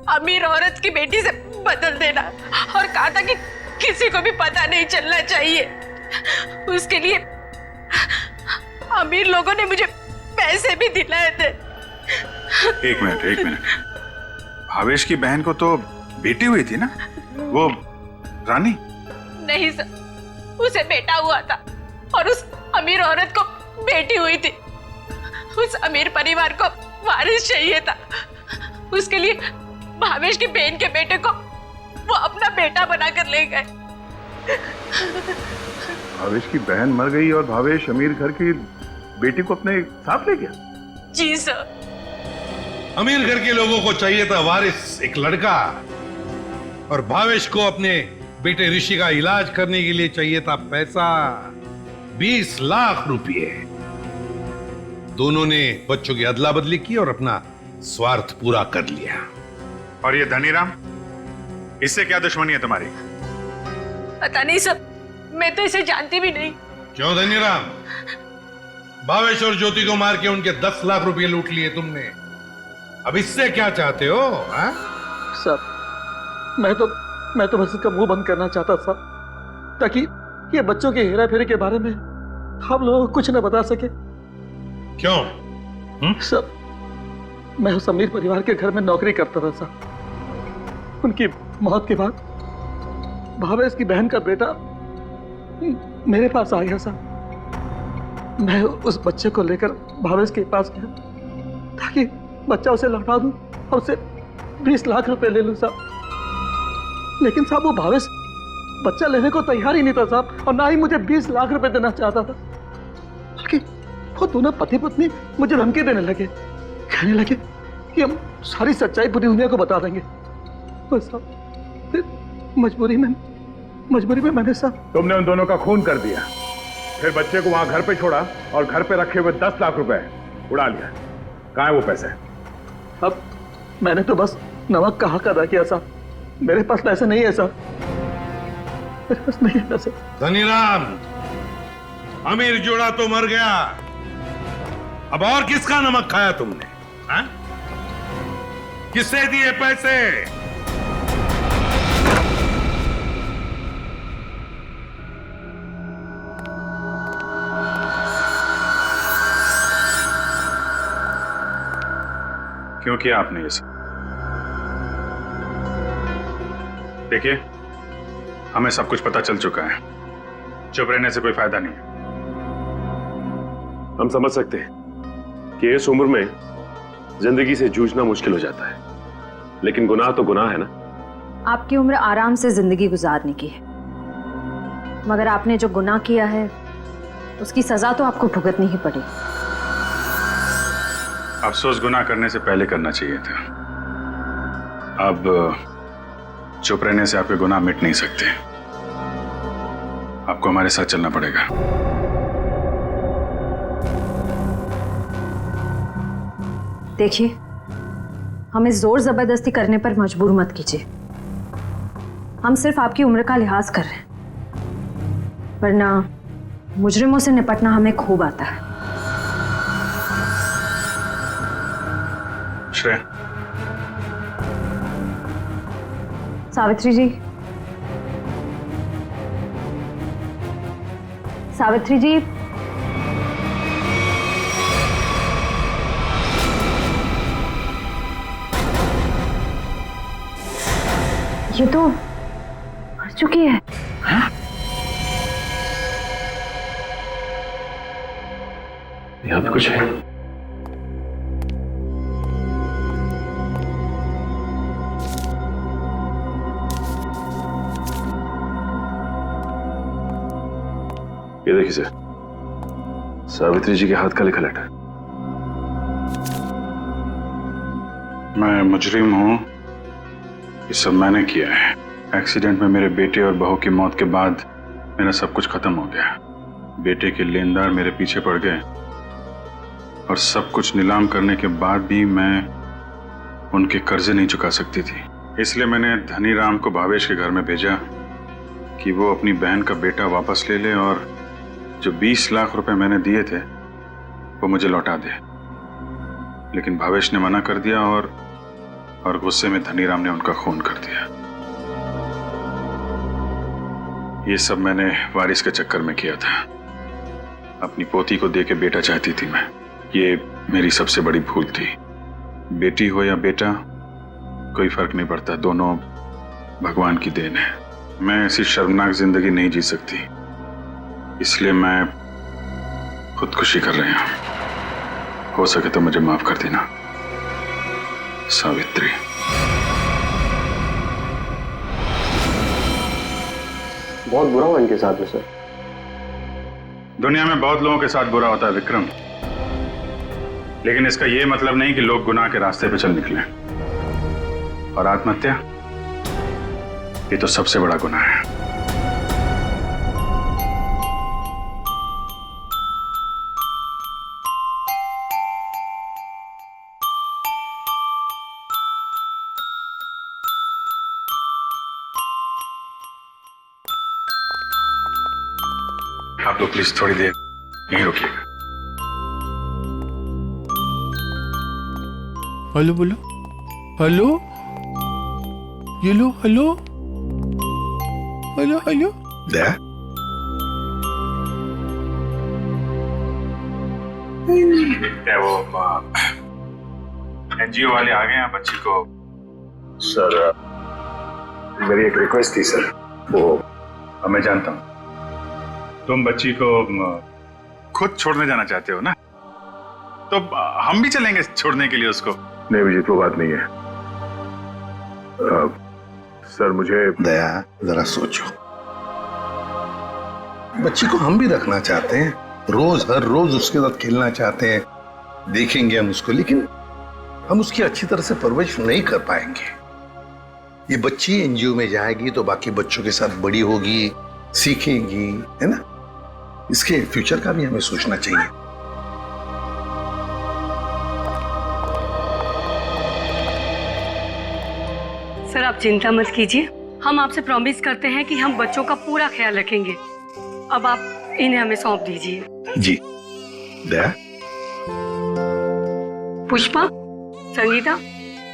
अमीर औरत की बेटी से बदल देना और कहा था कि किसी को भी पता नहीं चलना चाहिए। उसके लिए अमीर लोगों ने मुझे पैसे भी दिलाए थे। एक मिनट। भावेश की बहन को तो बेटी हुई थी ना, वो रानी? नहीं सर, उसे बेटा हुआ था और उस अमीर औरत को बेटी हुई थी। उस अमीर परिवार को वारिस चाहिए था। उसके लिए भावेश की बहन के बेटे को वो अपना बेटा बनाकर ले गए। भावेश की बहन मर गई और भावेश अमीर घर की बेटी को अपने साथ ले गया? जी सर। अमीर घर के लोगों को चाहिए था वारिस, एक लड़का, और भावेश को अपने बेटे ऋषि का इलाज करने के लिए चाहिए था पैसा, 20 लाख रुपए। दोनों ने बच्चों की अदला बदली की और अपना स्वार्थ पूरा कर लिया। और ये धनीराम, इससे क्या दुश्मनी है तुम्हारी? पता नहीं सर, मैं तो इसे जानती भी नहीं। क्यों धनीराम? भावेश और ज्योति को मार के उनके 10 लाख रुपए लूट लिए तुमने। अब इससे क्या चाहते हो? हा? सर, मैं तो बस इसका मुंह बंद करना चाहता था ताकि ये बच्चों के हेरा फेरी के बारे में हम लोगों को कुछ न बता सके। क्यों? सर, मैं उस अमीर परिवार के घर में नौकरी करता था सर। उनकी मौत के बाद भावेश की बहन का बेटा मेरे पास आ गया सर। मैं उस बच्चे को लेकर भावेश के पास गया ताकि बच्चा उसे लौटा दूं और उसे 20 लाख रुपए ले लूं साहब। लेकिन साहब वो भावेश बच्चा लेने को तैयार ही नहीं था साहब, और ना ही मुझे 20 लाख रुपए देना चाहता था। बल्कि वो दोनों पति पत्नी मुझे धमकी देने लगे, कहने लगे कि हम सारी सच्चाई पूरी दुनिया को बता देंगे। बस साहब फिर मजबूरी में मैंने साहब। तुमने उन दोनों का खून कर दिया, फिर बच्चे को वहां घर पे छोड़ा और घर पे रखे हुए 10 लाख रुपए उड़ा लिया। कहाँ है वो पैसे? मैंने तो बस नमक का हक अदा किया साहब, मेरे पास पैसे नहीं है साहब, मेरे पास नहीं है पैसे। धनीराम, अमीर जोड़ा तो मर गया, अब और किसका नमक खाया तुमने? हाँ? किससे दिए पैसे? क्यों किया आपने ये सब? देखिए, हमें सब कुछ पता चल चुका है, चुप रहने से कोई फायदा नहीं है। हम समझ सकते हैं कि इस उम्र में जिंदगी से जूझना मुश्किल हो जाता है, लेकिन गुनाह तो गुनाह है ना। आपकी उम्र आराम से जिंदगी गुजारने की है, मगर आपने जो गुनाह किया है उसकी सजा तो आपको भुगतनी ही पड़ेगी। अफसोस गुनाह करने से पहले करना चाहिए था। अब चुप रहने से आपके गुनाह मिट नहीं सकते, आपको हमारे साथ चलना पड़ेगा। देखिए, हमें जोर जबरदस्ती करने पर मजबूर मत कीजिए। हम सिर्फ आपकी उम्र का लिहाज कर रहे हैं, वरना मुजरिमों से निपटना हमें खूब आता है। श्रेया, सावित्री जी, सावित्री जी, ये तो मर चुकी है। यहाँ पे कुछ है। ये देखिए सर, सावित्री जी के हाथ का लिखा लेटर। मैं मुजरिम हूं, ये सब मैंने किया है। एक्सीडेंट में मेरे बेटे और बहू की मौत के बाद मेरा सब कुछ खत्म हो गया। बेटे के लेनदार मेरे पीछे पड़ गए और सब कुछ नीलाम करने के बाद भी मैं उनके कर्जे नहीं चुका सकती थी। इसलिए मैंने धनीराम को भावेश के घर में भेजा कि वो अपनी बहन का बेटा वापस ले ले और जो 20 लाख रुपए मैंने दिए थे वो मुझे लौटा दे। लेकिन भावेश ने मना कर दिया और गुस्से में धनीराम ने उनका खून कर दिया। ये सब मैंने वारिस के चक्कर में किया था। अपनी पोती को दे के बेटा चाहती थी मैं। ये मेरी सबसे बड़ी भूल थी। बेटी हो या बेटा, कोई फर्क नहीं पड़ता, दोनों भगवान की देन है। मैं ऐसी शर्मनाक जिंदगी नहीं जी सकती, इसलिए मैं खुदकुशी कर रही हूं। हो सके तो मुझे माफ कर देना सावित्री। बहुत बुरा हुआ इनके साथ में सर। दुनिया में बहुत लोगों के साथ बुरा होता है विक्रम, लेकिन इसका यह मतलब नहीं कि लोग गुनाह के रास्ते पे चल निकले। और आत्महत्या, ये तो सबसे बड़ा गुनाह है। आप लोग प्लीज थोड़ी देर यहीं रुकिएगा। हेलो बोलो, हेलो, ये लो, हेलो, हेलो, हेलो। दया, वो एनजीओ वाले आ गए हैं बच्ची को। सर मेरी एक रिक्वेस्ट थी सर। वो मैं जानता हूं तुम बच्ची को खुद छोड़ने जाना चाहते हो ना, तो हम भी चलेंगे छोड़ने के लिए उसको। नहीं अभिजीत, वो बात नहीं है। सर मुझे दया, जरा सोचो, बच्ची को हम भी रखना चाहते हैं, रोज हर रोज उसके साथ खेलना चाहते हैं, देखेंगे हम उसको, लेकिन हम उसकी अच्छी तरह से परवरिश नहीं कर पाएंगे। ये बच्ची एनजीओ में जाएगी तो बाकी बच्चों के साथ बड़ी होगी, सीखेगी, है ना। इसके फ्यूचर का भी हमें सोचना चाहिए। आप चिंता मत कीजिए, हम आपसे प्रॉमिस करते हैं कि हम बच्चों का पूरा ख्याल रखेंगे। अब आप इन्हें हमें सौंप दीजिए। जी दया। पुष्पा, संगीता,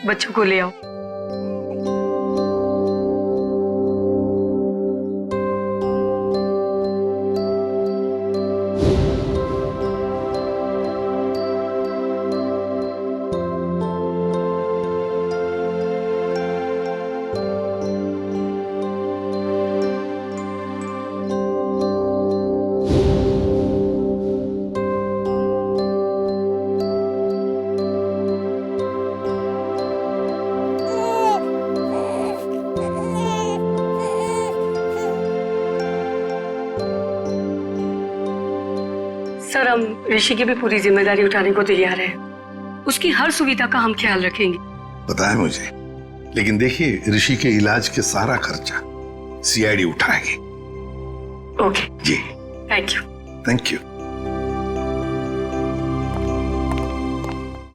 बच्चों को ले आओ। सर, हम ऋषि की भी पूरी जिम्मेदारी उठाने को तैयार है। उसकी हर सुविधा का हम ख्याल रखेंगे। पता है मुझे, लेकिन देखिए ऋषि के इलाज के सारा खर्चा सीआईडी उठाएगी। ओके जी, thank you. Thank you.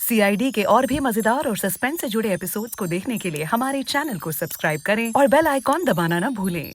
CID के और भी मजेदार और सस्पेंस से जुड़े एपिसोड्स को देखने के लिए हमारे चैनल को सब्सक्राइब करें और बेल आइकॉन दबाना ना भूलें।